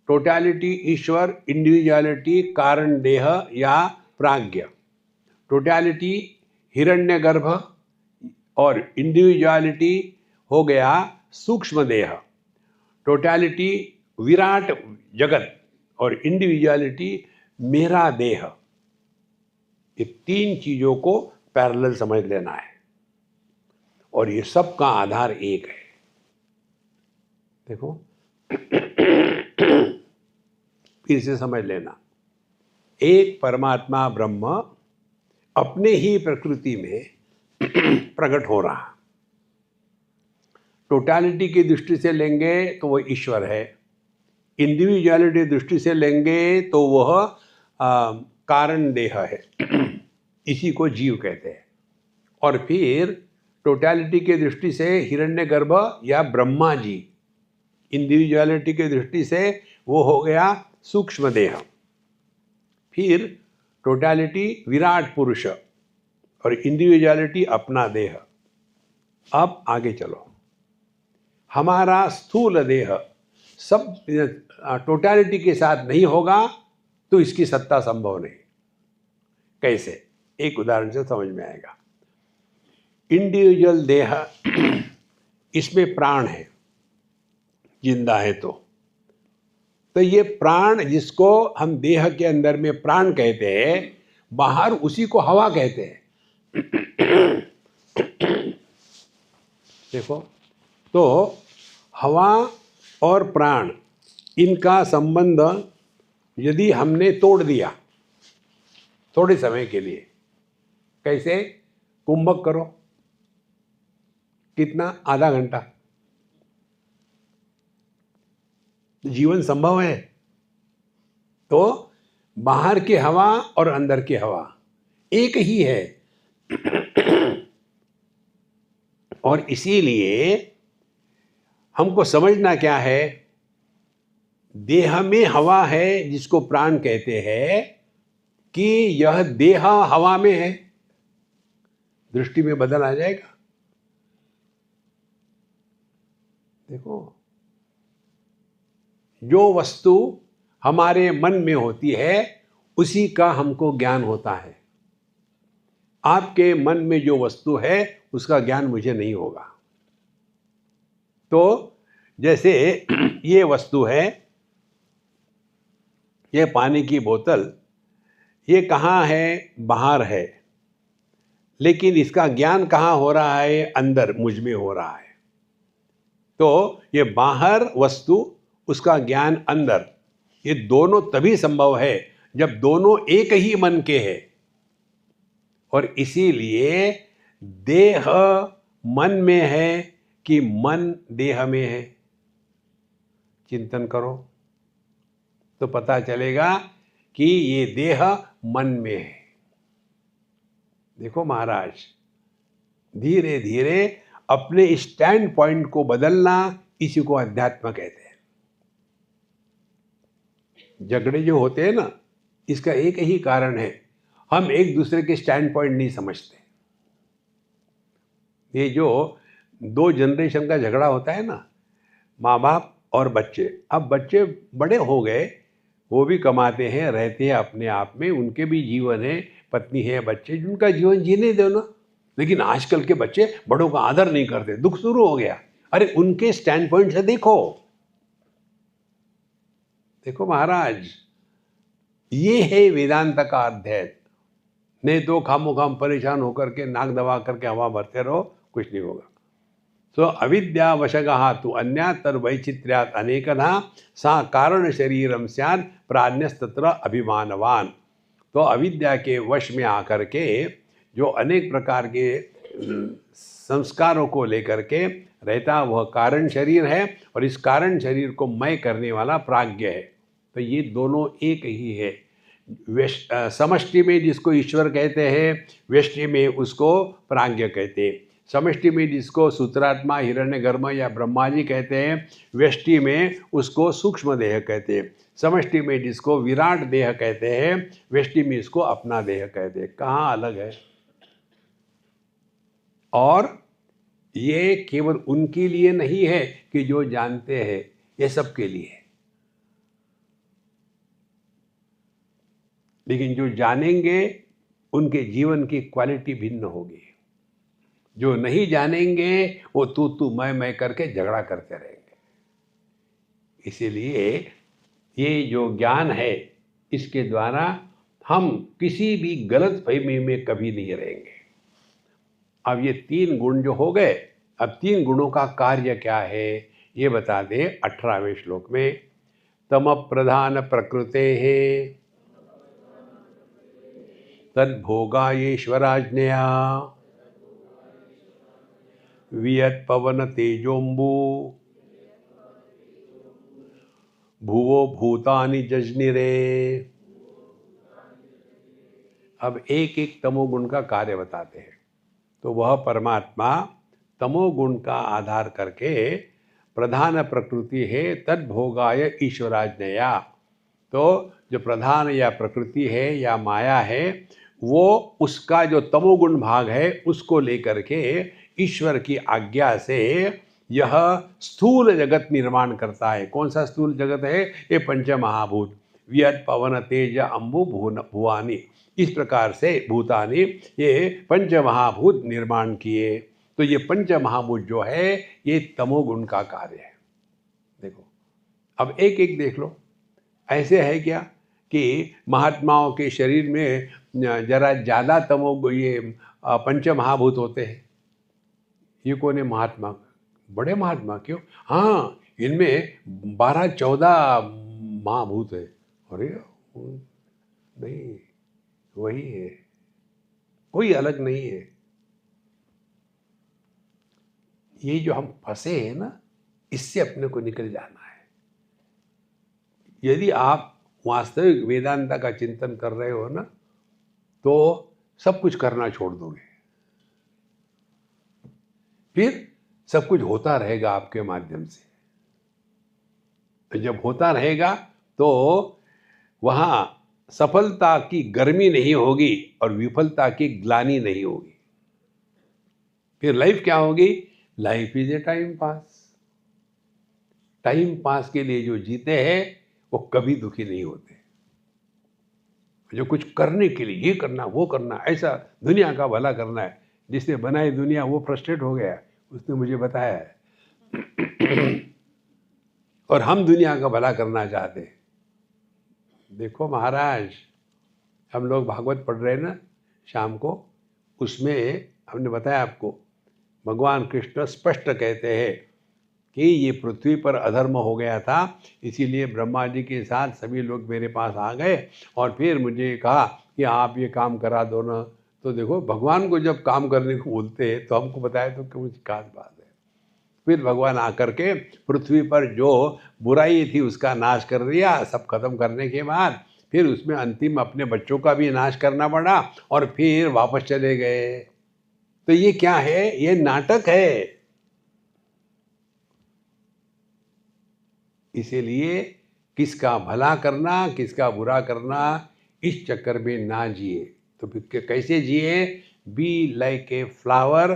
टोटलिटी ईश्वर, इंडिविजुअलिटी कारण देह या प्राज्ञ। टोटलिटी हिरण्यगर्भ और इंडिविजुअलिटी हो गया सूक्ष्म देह। टोटलिटी विराट जगत और इंडिविजुअलिटी मेरा देह। ये तीन चीजों को पैरेलल समझ लेना है और ये सब का आधार एक है। देखो फिर से समझ लेना, एक परमात्मा ब्रह्म अपने ही प्रकृति में प्रकट हो रहा। टोटलिटी की दृष्टि से लेंगे तो वह ईश्वर है, इंडिविजुअलिटी दृष्टि से लेंगे तो वह कारण देह है, इसी को जीव कहते हैं। और फिर टोटलिटी की दृष्टि से हिरण्यगर्भ या ब्रह्मा जी, इंडिविजुअलिटी की दृष्टि से वो हो गया सूक्ष्म देह। फिर टोटलिटी विराट पुरुष और इंडिविजुअलिटी अपना देह। अब आगे चलो, हमारा स्थूल देह सब टोटलिटी के साथ नहीं होगा तो इसकी सत्ता संभव नहीं। कैसे? एक उदाहरण से समझ में आएगा। इंडिविजुअल देह, इसमें प्राण है, जिंदा है तो ये प्राण जिसको हम देह के अंदर में प्राण कहते हैं, बाहर उसी को हवा कहते हैं। देखो, तो हवा और प्राण इनका संबंध यदि हमने तोड़ दिया थोड़े समय के लिए, कैसे? कुंभक करो, कितना? आधा घंटा। जीवन संभव है? तो बाहर की हवा और अंदर की हवा एक ही है। और इसीलिए हमको समझना क्या है, देह में हवा है जिसको प्राण कहते हैं कि यह देह हवा में है। दृष्टि में बदल आ जाएगा। देखो, जो वस्तु हमारे मन में होती है उसी का हमको ज्ञान होता है। आपके मन में जो वस्तु है उसका ज्ञान मुझे नहीं होगा। तो जैसे ये वस्तु है, ये पानी की बोतल, ये कहाँ है? बाहर है, लेकिन इसका ज्ञान कहाँ हो रहा है? अंदर मुझ में हो रहा है। तो ये बाहर वस्तु, उसका ज्ञान अंदर, ये दोनों तभी संभव है जब दोनों एक ही मन के हैं। और इसीलिए देह मन में है कि मन देह में है। चिंतन करो तो पता चलेगा कि ये देह मन में है। देखो महाराज, धीरे धीरे अपने स्टैंड पॉइंट को बदलना, इसी को अध्यात्म कहते हैं। झगड़े जो होते हैं ना, इसका एक ही कारण है, हम एक दूसरे के स्टैंड पॉइंट नहीं समझते। ये जो दो जनरेशन का झगड़ा होता है ना, माँ बाप और बच्चे, अब बच्चे बड़े हो गए, वो भी कमाते हैं, रहते हैं अपने आप में, उनके भी जीवन है, पत्नी है, बच्चे, जिनका जीवन जीने दो ना। लेकिन आजकल के बच्चे बड़ों का आदर नहीं करते, दुख शुरू हो गया। अरे उनके स्टैंड पॉइंट से देखो। देखो महाराज, ये है वेदांत का अध्ययन। नहीं तो खामोखाम परेशान होकर के नाक दबा करके हवा भरते रहो, कुछ नहीं होगा। सो अविद्या वशगः तु अन्यातर वैचित्र्यात् अनेकधा सा कारण शरीरम स्यात् प्राज्ञस्तत्र अभिमानवान। तो अविद्या के वश में आकर के जो अनेक प्रकार के संस्कारों को लेकर के रहता, वह कारण शरीर है, और इस कारण शरीर को मय करने वाला प्राज्ञ है। तो ये दोनों एक ही है। समष्टि में जिसको ईश्वर कहते हैं, व्यष्टि में उसको प्राज्ञ कहते हैं। समष्टि में जिसको सूत्रात्मा, हिरण्यगर्भ या ब्रह्मा जी कहते हैं, व्यष्टि में उसको सूक्ष्म देह कहते हैं। समष्टि में जिसको विराट देह कहते हैं, व्यष्टि में इसको अपना देह कहते हैं। कहाँ अलग है? और ये केवल उनके लिए नहीं है कि जो जानते हैं, ये सबके लिए है। लेकिन जो जानेंगे उनके जीवन की क्वालिटी भिन्न होगी। जो नहीं जानेंगे वो तू मैं करके झगड़ा करते रहेंगे। इसीलिए ये जो ज्ञान है, इसके द्वारा हम किसी भी गलत फहमी में कभी नहीं रहेंगे। अब ये 3 गुण जो हो गए, अब 3 गुणों का कार्य क्या है ये बता दे 18वें श्लोक में। तम प्रधान प्रकृते है तद्भोगायेश्वराज्ञया वियत पवन तेजोम्बु भुवो भूतानि जजनिरे। अब एक एक तमोगुण का कार्य बताते हैं। तो वह परमात्मा तमोगुण का आधार करके प्रधान प्रकृति है, तद्भोगाय ईश्वराज्ञया। तो जो प्रधान या प्रकृति है या माया है, वो उसका जो तमोगुण भाग है उसको लेकर के ईश्वर की आज्ञा से यह स्थूल जगत निर्माण करता है। कौन सा स्थूल जगत है? ये पंच महाभूत, वियत पवन तेज अम्बु भुवानी, इस प्रकार से भूतानी, ये पंच महाभूत निर्माण किए। तो ये पंच महाभूत जो है ये तमोगुण का कार्य है। देखो अब एक एक देख लो। ऐसे है क्या कि महात्माओं के शरीर में जरा ज़्यादा ये पंच महाभूत होते हैं? ये कौन है महात्मा? बड़े महात्मा क्यों? हाँ, इनमें 12-14 महाभूत है। अरे नहीं, वही है, कोई अलग नहीं है। ये जो हम फंसे हैं ना, इससे अपने को निकल जाना है। यदि आप वास्तविक वेदांता का चिंतन कर रहे हो ना, तो सब कुछ करना छोड़ दोगे, फिर सब कुछ होता रहेगा आपके माध्यम से। जब होता रहेगा तो वहाँ सफलता की गर्मी नहीं होगी और विफलता की ग्लानि नहीं होगी। फिर लाइफ क्या होगी? Life is a time pass. Time pass के लिए जो जीते हैं वो कभी दुखी नहीं होते। जो कुछ करने के लिए, ये करना वो करना, ऐसा दुनिया का भला करना है, जिसने बनाई दुनिया वो फ्रस्ट्रेट हो गया, उसने मुझे बताया है। और हम दुनिया का भला करना चाहते हैं। देखो महाराज, हम लोग भागवत पढ़ रहे हैं ना शाम को, उसमें हमने बताया आपको, भगवान कृष्ण स्पष्ट कहते हैं कि ये पृथ्वी पर अधर्म हो गया था, इसीलिए ब्रह्मा जी के साथ सभी लोग मेरे पास आ गए और फिर मुझे कहा कि आप ये काम करा दो ना। तो देखो, भगवान को जब काम करने को बोलते हैं तो हमको बताया तो कुछ खास बात है। फिर भगवान आकर के पृथ्वी पर जो बुराई थी उसका नाश कर दिया। सब खत्म करने के बाद फिर उसमें अंतिम अपने बच्चों का भी नाश करना पड़ा और फिर वापस चले गए। तो ये क्या है? ये नाटक है। इसीलिए किसका भला करना, किसका बुरा करना, इस चक्कर में ना जिए। तो फिर कैसे जिए? Be like a flower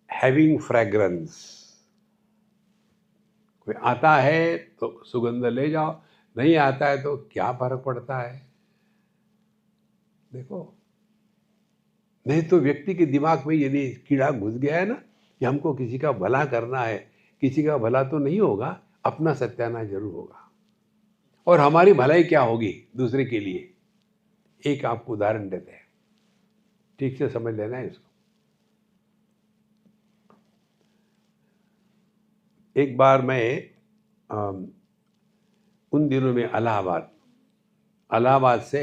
having fragrance. कोई आता है तो सुगंध ले जाओ, नहीं आता है तो क्या फर्क पड़ता है? देखो, नहीं तो व्यक्ति के दिमाग में यदि कीड़ा घुस गया है ना कि हमको किसी का भला करना है, किसी का भला तो नहीं होगा, अपना सत्यानाश जरूर होगा। और हमारी भलाई क्या होगी दूसरे के लिए? एक आपको उदाहरण देते हैं, ठीक से समझ लेना है इसको। एक बार मैं उन दिनों में इलाहाबाद से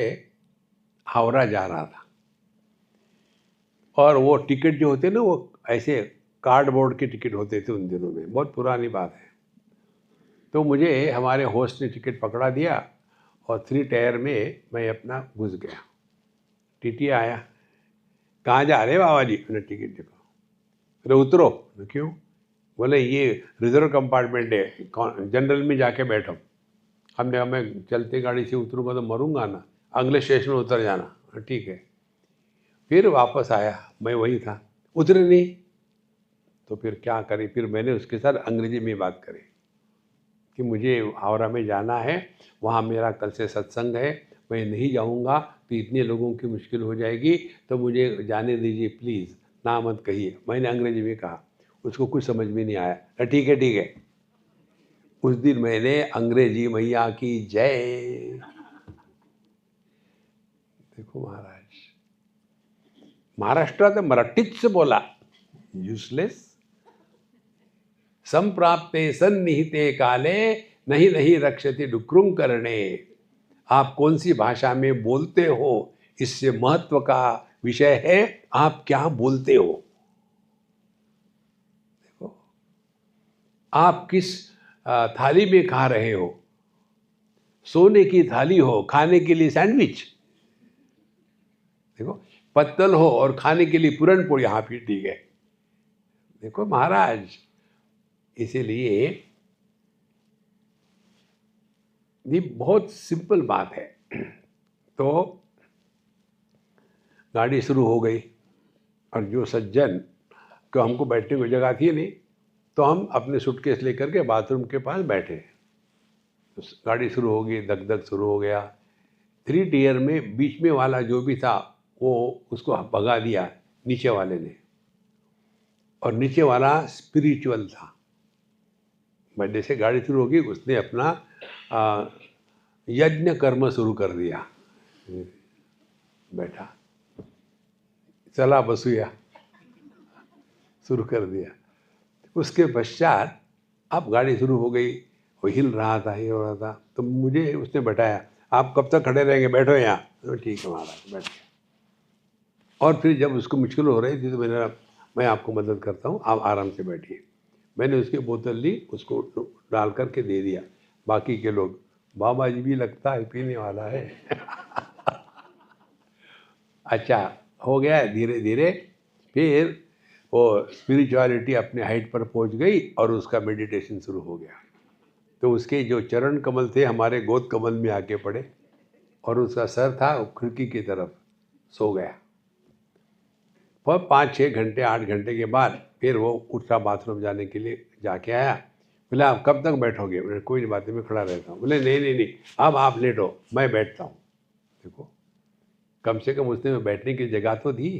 हावड़ा जा रहा था, और वो टिकट जो होते ना, वो ऐसे कार्डबोर्ड के टिकट होते थे उन दिनों में, बहुत पुरानी बात है। तो मुझे हमारे होस्ट ने टिकट पकड़ा दिया और 3 टायर में मैं अपना घुस गया। टीटी आया, कहाँ जा रहे बाबा जी? मैंने टिकट देखा, बोले उतरो। क्यों? बोले ये रिजर्व कंपार्टमेंट है, जनरल में जाके बैठो। हमने कहा मैं चलती गाड़ी से उतरूँगा तो मरूंगा ना, अगले स्टेशन में उतर जाना। ठीक है। फिर वापस आया, मैं वही था, उतरे नहीं। तो फिर क्या करें, फिर मैंने उसके साथ अंग्रेजी में बात करी कि मुझे हावड़ा में जाना है, वहाँ मेरा कल से सत्संग है, मैं नहीं जाऊँगा तो इतने लोगों की मुश्किल हो जाएगी, तो मुझे जाने दीजिए प्लीज़, ना मत कहिए। मैंने अंग्रेजी में कहा, उसको कुछ समझ में नहीं आया। ठीक है ठीक है। उस दिन मैंने अंग्रेजी मैया की जय। देखो महाराज, महाराष्ट्रात मराठीच बोला, यूजलेस। संप्राप्ते सन्निहिते काले नहीं नहीं रक्षति डुक्रुम करणे। आप कौन सी भाषा में बोलते हो, इससे महत्व का विषय है आप क्या बोलते हो। देखो, आप किस थाली में खा रहे हो। सोने की थाली हो, खाने के लिए सैंडविच। देखो, पत्तल हो और खाने के लिए पूरन पोड़ी। हाँ फिर ठीक है। देखो महाराज, इसीलिए ये बहुत सिंपल बात है। तो गाड़ी शुरू हो गई और जो सज्जन को हमको बैठने की जगह थी नहीं, तो हम अपने सूटकेस लेकर के बाथरूम के पास बैठे। तो गाड़ी शुरू हो गई, दग दग शुरू हो गया। 3 टियर में बीच में वाला जो भी था वो उसको भगा दिया नीचे वाले ने, और नीचे वाला स्पिरिचुअल था। बट जैसे गाड़ी शुरू होगी उसने अपना यज्ञ कर्म शुरू कर दिया। बैठा, चला बसुया शुरू कर दिया। उसके पश्चात अब गाड़ी शुरू हो गई, वो हिल रहा था, ये हो रहा था। तो मुझे उसने बैठाया, आप कब तक खड़े रहेंगे, बैठो यहाँ। तो ठीक है महाराज, बैठ गया। और फिर जब उसको मुश्किल हो रही थी तो मैं आपको मदद करता हूँ, आप आराम से बैठिए। मैंने उसकी बोतल ली, उसको डाल करके दे दिया। बाकी के लोग, बाबा जी भी लगता है पीने वाला है। अच्छा हो गया। धीरे धीरे फिर वो स्पिरिचुअलिटी अपने हाइट पर पहुंच गई और उसका मेडिटेशन शुरू हो गया। तो उसके जो चरण कमल थे हमारे गोद कमल में आके पड़े, और उसका सर था खिड़की की तरफ, सो गया। पर 5-6 घंटे 8 घंटे के बाद फिर वो उठा, बाथरूम जाने के लिए जाके आया। बोले आप कब तक बैठोगे? बोले कोई बात नहीं, मैं खड़ा रहता हूँ। बोले नहीं नहीं नहीं, अब आप लेटो, मैं बैठता हूँ। देखो, कम से कम उसने बैठने की जगह तो दी।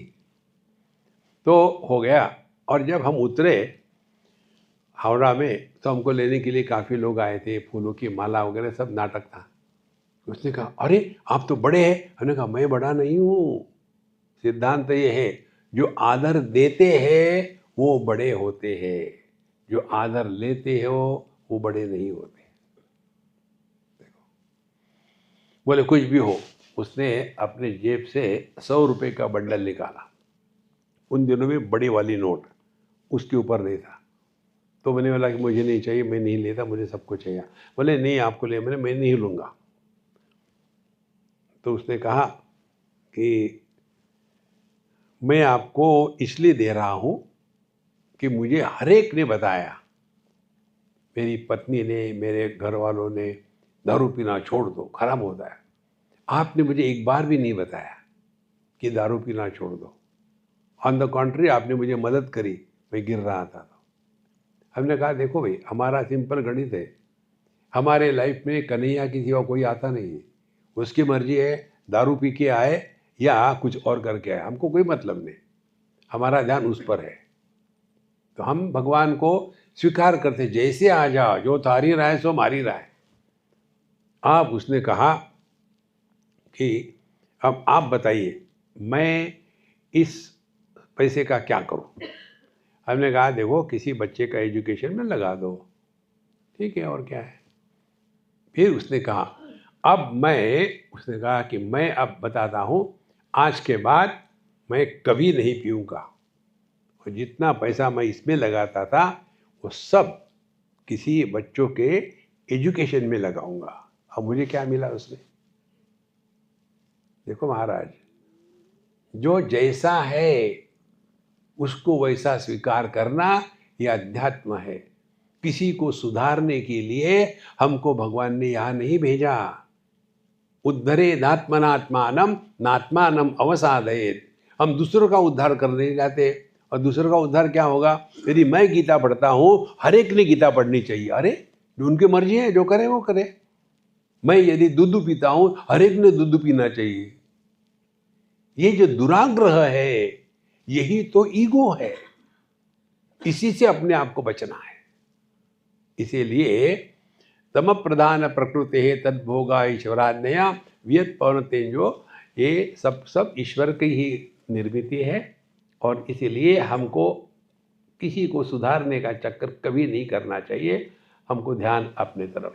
तो हो गया। और जब हम उतरे हावड़ा में तो हमको लेने के लिए काफ़ी लोग आए थे, फूलों की माला वगैरह सब नाटक था। उसने कहा अरे आप तो बड़े हैं। हमने कहा मैं बड़ा नहीं हूँ, सिद्धांत ये है जो आदर देते हैं वो बड़े होते हैं, जो आदर लेते हो वो बड़े नहीं होते। देखो, बोले कुछ भी हो। उसने अपने जेब से 100 रुपये का बंडल निकाला। उन दिनों में बड़ी वाली नोट, उसके ऊपर नहीं था। तो मैंने बोला कि मुझे नहीं चाहिए, मैं नहीं लेता, मुझे सबको चाहिए। बोले नहीं आपको ले। मैं नहीं लूँगा। तो उसने कहा कि मैं आपको इसलिए दे रहा हूँ कि मुझे हर एक ने बताया, मेरी पत्नी ने, मेरे घर वालों ने, दारू पीना छोड़ दो, खराब होता है। आपने मुझे एक बार भी नहीं बताया कि दारू पीना छोड़ दो। ऑन द कॉन्ट्री आपने मुझे मदद करी, मैं गिर रहा था। तो हमने कहा देखो भाई, हमारा सिंपल गणित है, हमारे लाइफ में कन्हैया की सिवा कोई आता नहीं है। उसकी मर्जी है, दारू पी के आए या कुछ और करके आए, हमको कोई मतलब नहीं। हमारा ध्यान उस पर है। तो हम भगवान को स्वीकार करते, जैसे आ जाओ, जो तारी रहा है सो मारी रहा है। आप उसने कहा कि अब आप बताइए मैं इस पैसे का क्या करूं। हमने कहा देखो किसी बच्चे का एजुकेशन में लगा दो, ठीक है, और क्या है। फिर उसने कहा उसने कहा कि मैं अब बताता हूँ, आज के बाद मैं कभी नहीं पीऊँगा, और जितना पैसा मैं इसमें लगाता था वो सब किसी बच्चों के एजुकेशन में लगाऊंगा। अब मुझे क्या मिला उसमें? देखो महाराज, जो जैसा है उसको वैसा स्वीकार करना ये अध्यात्म है। किसी को सुधारने के लिए हमको भगवान ने यहाँ नहीं भेजा। उद्धरेदात्मनात्मानम नात्मानम अवसादयेत। हम दूसरों का उद्धार करने नहीं जाते। और दूसरों का उद्धार क्या होगा? यदि मैं गीता पढ़ता हूँ, हर एक ने गीता पढ़नी चाहिए। अरे जो उनकी मर्जी है, जो करे वो करे। मैं यदि दूध पीता हूँ, हर एक ने दूध पीना चाहिए। ये जो दुराग्रह है, यही तो ईगो है। इसी से अपने आप को बचना है। इसीलिए तम प्रधान प्रकृति है तद्भोगा ईश्वरान्यया वियत पवन तेजो, ये सब ईश्वर की ही निर्मित है। और इसीलिए हमको किसी को सुधारने का चक्कर कभी नहीं करना चाहिए। हमको ध्यान अपने तरफ।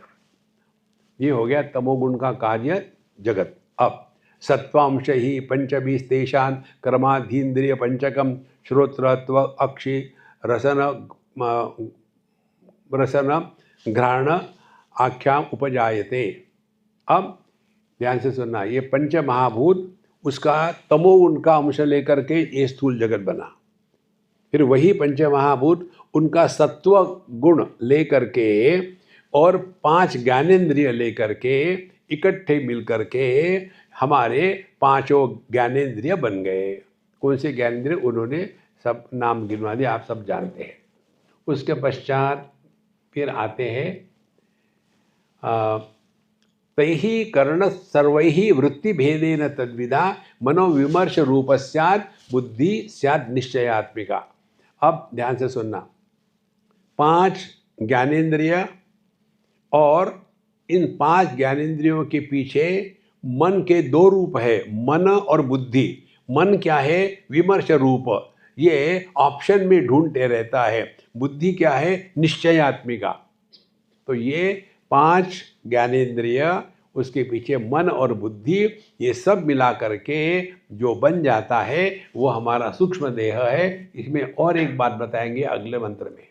ये हो गया तमोगुण का कार्य जगत। अब सत्वांश ही पंचबीस तेषान कर्माधीन्द्रिय पंचकम श्रोत्रत्व अक्षि रसन घ्राण आख्याम उपजायते। अब ध्यान से सुनना, ये पंच महाभूत उसका तमोगुण का अंश लेकर के ये स्थूल जगत बना। फिर वही पंच महाभूत उनका सत्व गुण लेकर के और 5 ज्ञानेंद्रिय लेकर के इकट्ठे मिलकर के हमारे 5 ज्ञानेंद्रिय बन गए। कौन से ज्ञानेंद्रिय? उन्होंने सब नाम गिनवा दिए, आप सब जानते हैं। उसके पश्चात फिर आते हैं तैहि कर्ण सर्वैहि वृत्ति भेदेन तद्विदा मनोविमर्श रूप स्यात् बुद्धि स्यात् निश्चयात्मिका। अब ध्यान से सुनना, 5 ज्ञानेंद्रिय और इन 5 ज्ञानेंद्रियों के पीछे मन के 2 रूप है, मन और बुद्धि। मन क्या है? विमर्श रूप, ये ऑप्शन में ढूंढते रहता है। बुद्धि क्या है? निश्चयात्मिका। तो ये 5 ज्ञानेंद्रिय, उसके पीछे मन और बुद्धि, ये सब मिला करके जो बन जाता है वो हमारा सूक्ष्म देह है। इसमें और एक बात बताएंगे अगले मंत्र में।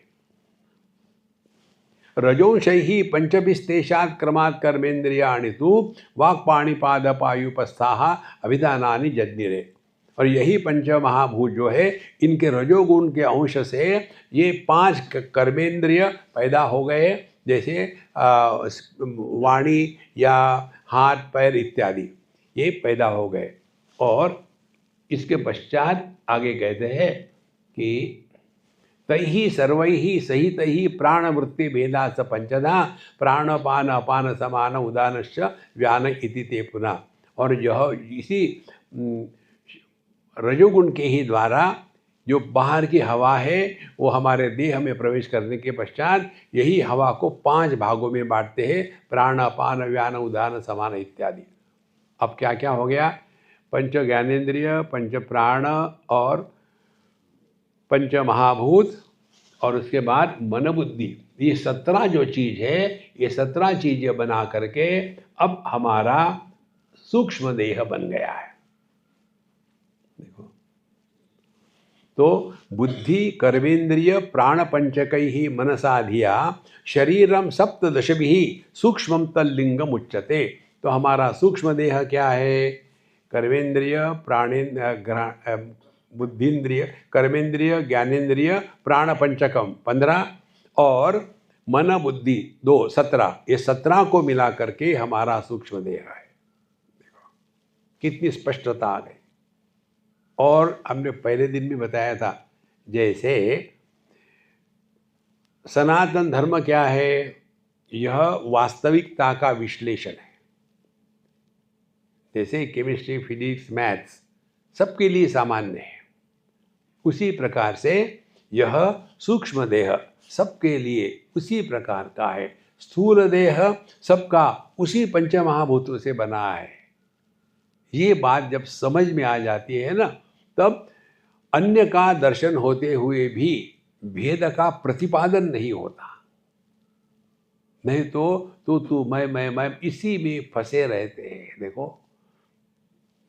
रजोंशैहि पंचभिस्तेषात् क्रमात् कर्मेन्द्रियाणि तु वाक्पाणिपादपायुपस्थाः अभिधानानि जज्ञिरे। और यही पंच महाभूत जो है, इनके रजोगुण के अंश से ये 5 कर्मेंद्रिय पैदा हो गए। जैसे वाणी या हाथ पैर इत्यादि ये पैदा हो गए। और इसके पश्चात आगे कहते हैं कि तैहि सर्वैहि सहितैहि प्राणवृत्ति भेदा स पंचधा प्राणपान अपान समान उदानश्च व्यान इति ते पुनः। और यह इसी रजोगुण के ही द्वारा जो बाहर की हवा है वो हमारे देह में प्रवेश करने के पश्चात यही हवा को 5 भागों में बांटते हैं, प्राण अपान व्यान उदान समान इत्यादि। अब क्या क्या हो गया? पंच ज्ञानेंद्रिय, पंच प्राण और पंच महाभूत, और उसके बाद मन बुद्धि। ये 17 जो चीज़ है, ये 17 चीज़ें बना करके अब हमारा सूक्ष्म देह बन गया है। देखो, तो बुद्धि कर्मेंद्रिय प्राण पंचकैहि मनसा धिया शरीरम सप्तदशभिः सूक्ष्मम तल्लिंगम उच्यते। तो हमारा सूक्ष्म देह क्या है? कर्मेंद्रिय, प्राणेन्द्रिय, बुद्धिन्द्रिय, कर्मेंद्रिय, ज्ञानेन्द्रिय, प्राण पंचकम 15 और मन बुद्धि 2 17। ये 17 को मिला करके हमारा सूक्ष्म देह है। देखो कितनी स्पष्टता आ गई। और हमने पहले दिन भी बताया था, जैसे सनातन धर्म क्या है? यह वास्तविकता का विश्लेषण है। जैसे केमिस्ट्री, फिजिक्स, मैथ्स सबके लिए सामान्य है, उसी प्रकार से यह सूक्ष्म देह सबके लिए उसी प्रकार का है। स्थूल देह सबका उसी पंच महाभूतों से बना है। ये बात जब समझ में आ जाती है ना, तब अन्य का दर्शन होते हुए भी भेद का प्रतिपादन नहीं होता। नहीं तो तू मैं इसी में फंसे रहते हैं। देखो,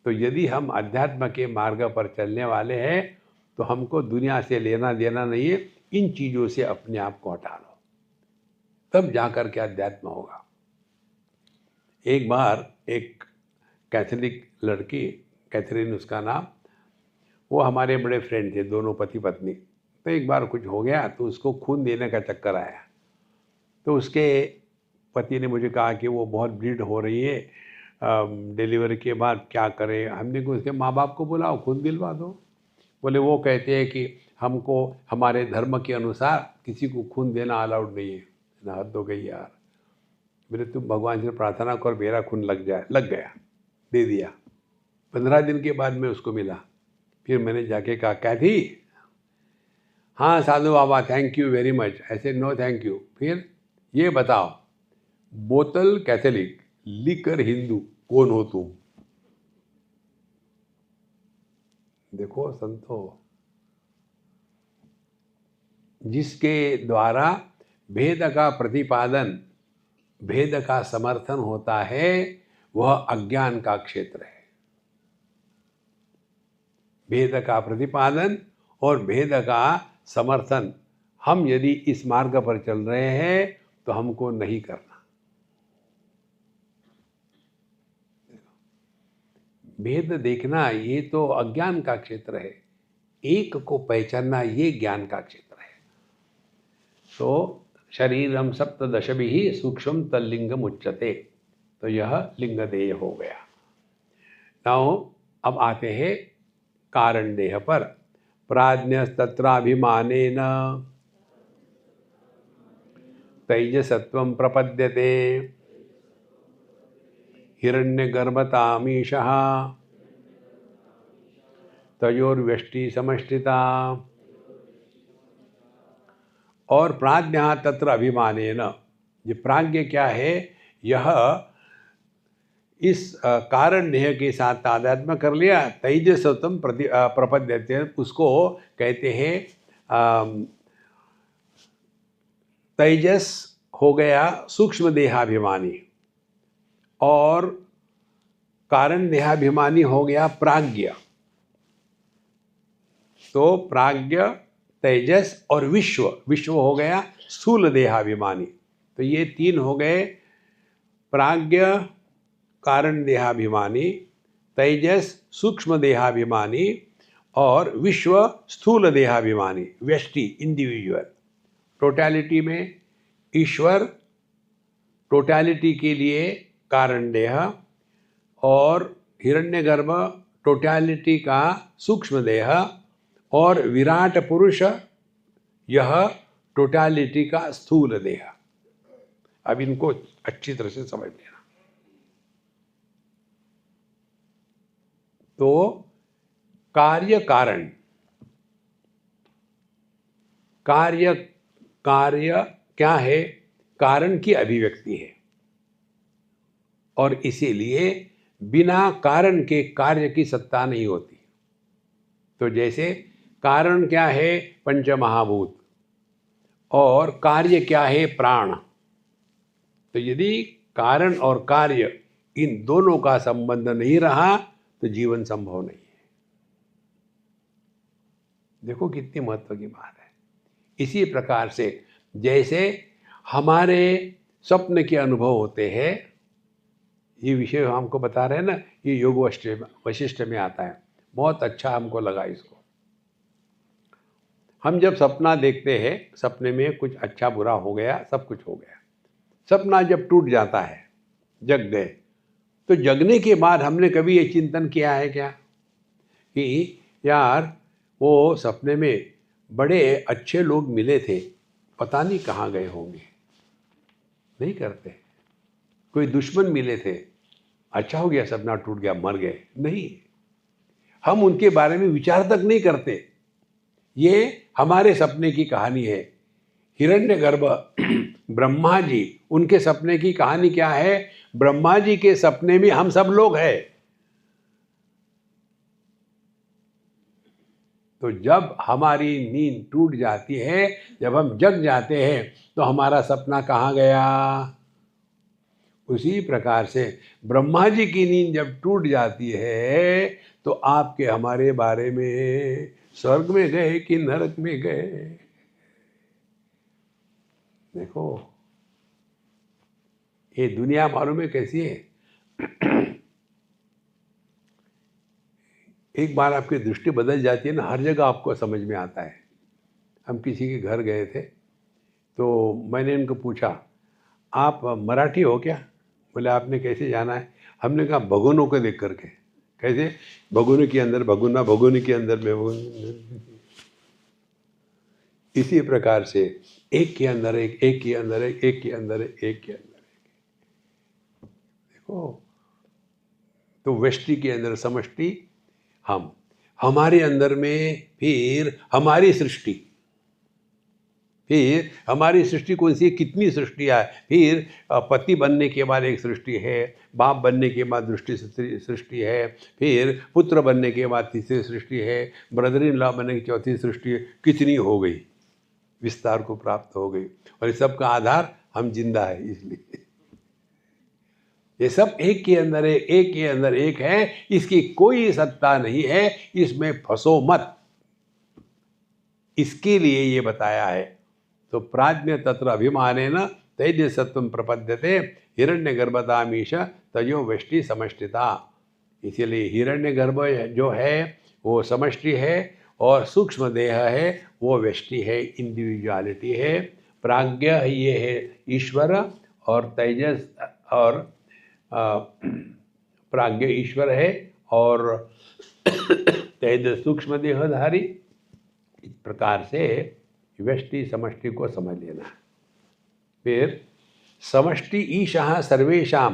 तो यदि हम अध्यात्म के मार्ग पर चलने वाले हैं तो हमको दुनिया से लेना देना नहीं है। इन चीज़ों से अपने आप को हटा लो, तब जाकर के अध्यात्म होगा। एक बार एक कैथोलिक लड़की, कैथरीन उसका नाम, वो हमारे बड़े फ्रेंड थे, दोनों पति पत्नी। तो एक बार कुछ हो गया तो उसको खून देने का चक्कर आया। तो उसके पति ने मुझे कहा कि वो बहुत ब्लीड हो रही है डिलीवरी के बाद, क्या करें। हमने कहा उसके माँ बाप को बुलाओ, खून दिलवा दो। बोले वो कहते हैं कि हमको हमारे धर्म के अनुसार किसी को खून देना अलाउड नहीं है। ना, हद हो गई यार। मेरे तुम भगवान से प्रार्थना कर मेरा खून लग जाए। लग गया, दे दिया। 15 दिन के बाद मैं उसको मिला। फिर मैंने जाके कहा, कैथी, हाँ साधु बाबा थैंक यू वेरी मच। ऐसे नो थैंक यू। फिर ये बताओ, बोतल कैथोलिक, लिकर हिंदू, कौन हो तुम? देखो संतो, जिसके द्वारा भेद का प्रतिपादन, भेद का समर्थन होता है, वह अज्ञान का क्षेत्र है। भेद का प्रतिपादन और भेद का समर्थन, हम यदि इस मार्ग पर चल रहे हैं तो हमको नहीं करना। भेद देखना ये तो अज्ञान का क्षेत्र है, एक को पहचानना ये ज्ञान का क्षेत्र है। तो शरीरम सप्तदशभिः सूक्ष्म तल्लिंगम उच्यते, तो यह लिंगदेह हो गया। नाउ अब आते हैं कारण देह पर। प्राज्ञस्तत्राभिमानेन तैजसत्वं प्रपद्यते, हिरण्यगर्भतामीशः तयोर्व्यष्टि समष्टिता। और प्राज्ञा तत्र अभिमानेन, ये प्राज्ञ क्या है? यह इस कारण देह के साथ तादात्म्य कर लिया, तैजसत्वं प्रपद्यते, उसको कहते हैं तेजस हो गया सूक्ष्म देहाभिमानी, और कारण देहाभिमानी हो गया प्राज्ञ। तो प्राज्ञ, तेजस और विश्व, विश्व हो गया स्थूल देहाभिमानी। तो ये तीन हो गए, प्राज्ञ कारण देहाभिमानी, तेजस सूक्ष्म देहाभिमानी और विश्व स्थूल देहाभिमानी, व्यष्टि इंडिविजुअल। टोटैलिटी में ईश्वर, टोटैलिटी के लिए कारण देह, और हिरण्यगर्भ टोटैलिटी का सूक्ष्म देह, और विराट पुरुष यह टोटैलिटी का स्थूल देह। अब इनको अच्छी तरह से समझ लेना। तो कार्य कारण, कार्य क्या है? कारण की अभिव्यक्ति है, और इसीलिए बिना कारण के कार्य की सत्ता नहीं होती। तो जैसे कारण क्या है? पंचमहाभूत, और कार्य क्या है? प्राण। तो यदि कारण और कार्य इन दोनों का संबंध नहीं रहा तो जीवन संभव नहीं है। देखो कितनी महत्व की बात है। इसी प्रकार से जैसे हमारे स्वप्न के अनुभव होते हैं, ये विषय हमको बता रहे हैं ना, ये योग वशिष्ठ में आता है, बहुत अच्छा हमको लगा इसको। हम जब सपना देखते हैं, सपने में कुछ अच्छा बुरा हो गया, सब कुछ हो गया, सपना जब टूट जाता है, जग गए, तो जगने के बाद हमने कभी ये चिंतन किया है क्या कि यार वो सपने में बड़े अच्छे लोग मिले थे, पता नहीं कहाँ गए होंगे? नहीं करते। कोई दुश्मन मिले थे, अच्छा हो गया सपना टूट गया, मर गए, नहीं, हम उनके बारे में विचार तक नहीं करते। ये हमारे सपने की कहानी है। हिरण्यगर्भ ब्रह्मा जी, उनके सपने की कहानी क्या है? ब्रह्मा जी के सपने में हम सब लोग हैं। तो जब हमारी नींद टूट जाती है, जब हम जग जाते हैं, तो हमारा सपना कहाँ गया? उसी प्रकार से ब्रह्मा जी की नींद जब टूट जाती है, तो आपके हमारे बारे में स्वर्ग में गए कि नरक में गए। देखो ये दुनिया मालूम है कैसी है? एक बार आपकी दृष्टि बदल जाती है ना, हर जगह आपको समझ में आता है। हम किसी के घर गए थे, तो मैंने उनको पूछा, आप मराठी हो क्या? बोले, आपने कैसे जाना है? हमने कहा, भगोनों को देख करके। कैसे? भगोने के अंदर भगुना, भगोने के अंदर में। इसी प्रकार से एक के अंदर एक, एक के अंदर एक, एक के अंदर एक, एक के अंदर एक। देखो, तो व्यष्टि के अंदर समष्टि, हम, हमारे अंदर में फिर हमारी सृष्टि, फिर हमारी सृष्टि कौन सी है? कितनी सृष्टियाँ है? फिर पति बनने के बाद एक सृष्टि है, बाप बनने के बाद सृष्टि है, फिर पुत्र बनने के बाद तीसरी सृष्टि है, ब्रदर इन लॉ बनने की चौथी सृष्टि है। कितनी हो गई, विस्तार को प्राप्त हो गई। और इस सब का आधार हम जिंदा है, इसलिए ये सब एक के अंदर है, एक के अंदर एक है, इसकी कोई सत्ता नहीं है, इसमें फंसो मत, इसके लिए ये बताया है। तो प्राज्ञ तत्र अभिमानेन तैजस सत्वं प्रपद्यते हिरण्यगर्भतामीश तयो व्यष्टि समष्टिता। इसीलिए हिरण्यगर्भ जो है वो समष्टि है, और सूक्ष्म देह है वो व्यष्टि है, इंडिविजुअलिटी है। प्राज्ञ ये है ईश्वर, और तेजस और प्राज्ञ ईश्वर है, और तेजस सूक्ष्म देहधारी। इस प्रकार से व्यष्टि समष्टि को समझ लेना है। फिर समष्टि ईशः सर्वेषां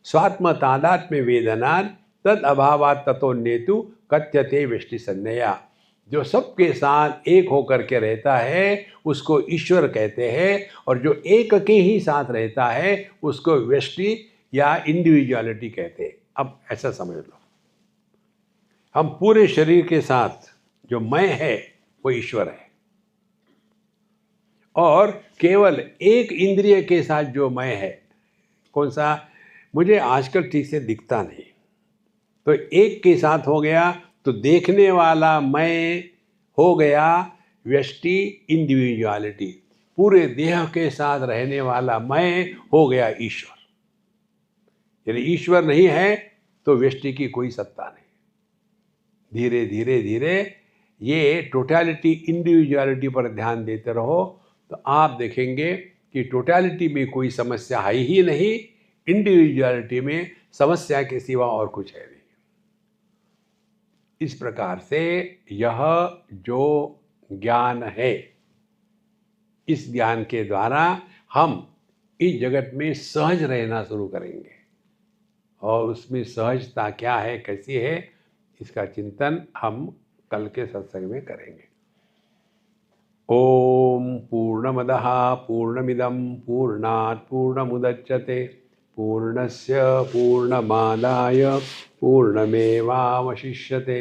स्वात्म तादात्म्य वेदनात् तद अभावात् ततोन्नेतु कथ्यते व्यष्टि संज्ञया। जो सबके साथ एक होकर के रहता है उसको ईश्वर कहते हैं, और जो एक के ही साथ रहता है उसको व्यष्टि या इंडिविजुअलिटी कहते हैं। अब ऐसा समझ लो, हम पूरे शरीर के साथ जो मैं है वो ईश्वर है, और केवल एक इंद्रिय के साथ जो मैं है, कौन सा? मुझे आजकल ठीक से दिखता नहीं, तो एक के साथ हो गया, तो देखने वाला मैं हो गया व्यष्टि, इंडिविजुअलिटी। पूरे देह के साथ रहने वाला मैं हो गया ईश्वर। यदि ईश्वर नहीं है तो व्यष्टि की कोई सत्ता नहीं। धीरे धीरे धीरे ये टोटलिटी इंडिविजुअलिटी पर ध्यान देते रहो, तो आप देखेंगे कि टोटलिटी में कोई समस्या है ही नहीं, इंडिविजुअलिटी में समस्या के सिवा और कुछ है नहीं। इस प्रकार से यह जो ज्ञान है, इस ज्ञान के द्वारा हम इस जगत में सहज रहना शुरू करेंगे, और उसमें सहजता क्या है, कैसी है, इसका चिंतन हम कल के सत्संग में करेंगे। ओम पूर्णमदः पूर्णमिदं पूर्णात् पूर्णमुदच्यते पूर्णस्य पूर्णमादाय पूर्णमेवावशिष्यते।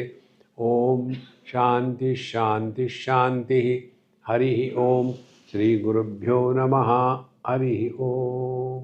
ओम शांति शांति शांति। हरि ओम। श्री गुरुभ्यो नमः। हरि ओम।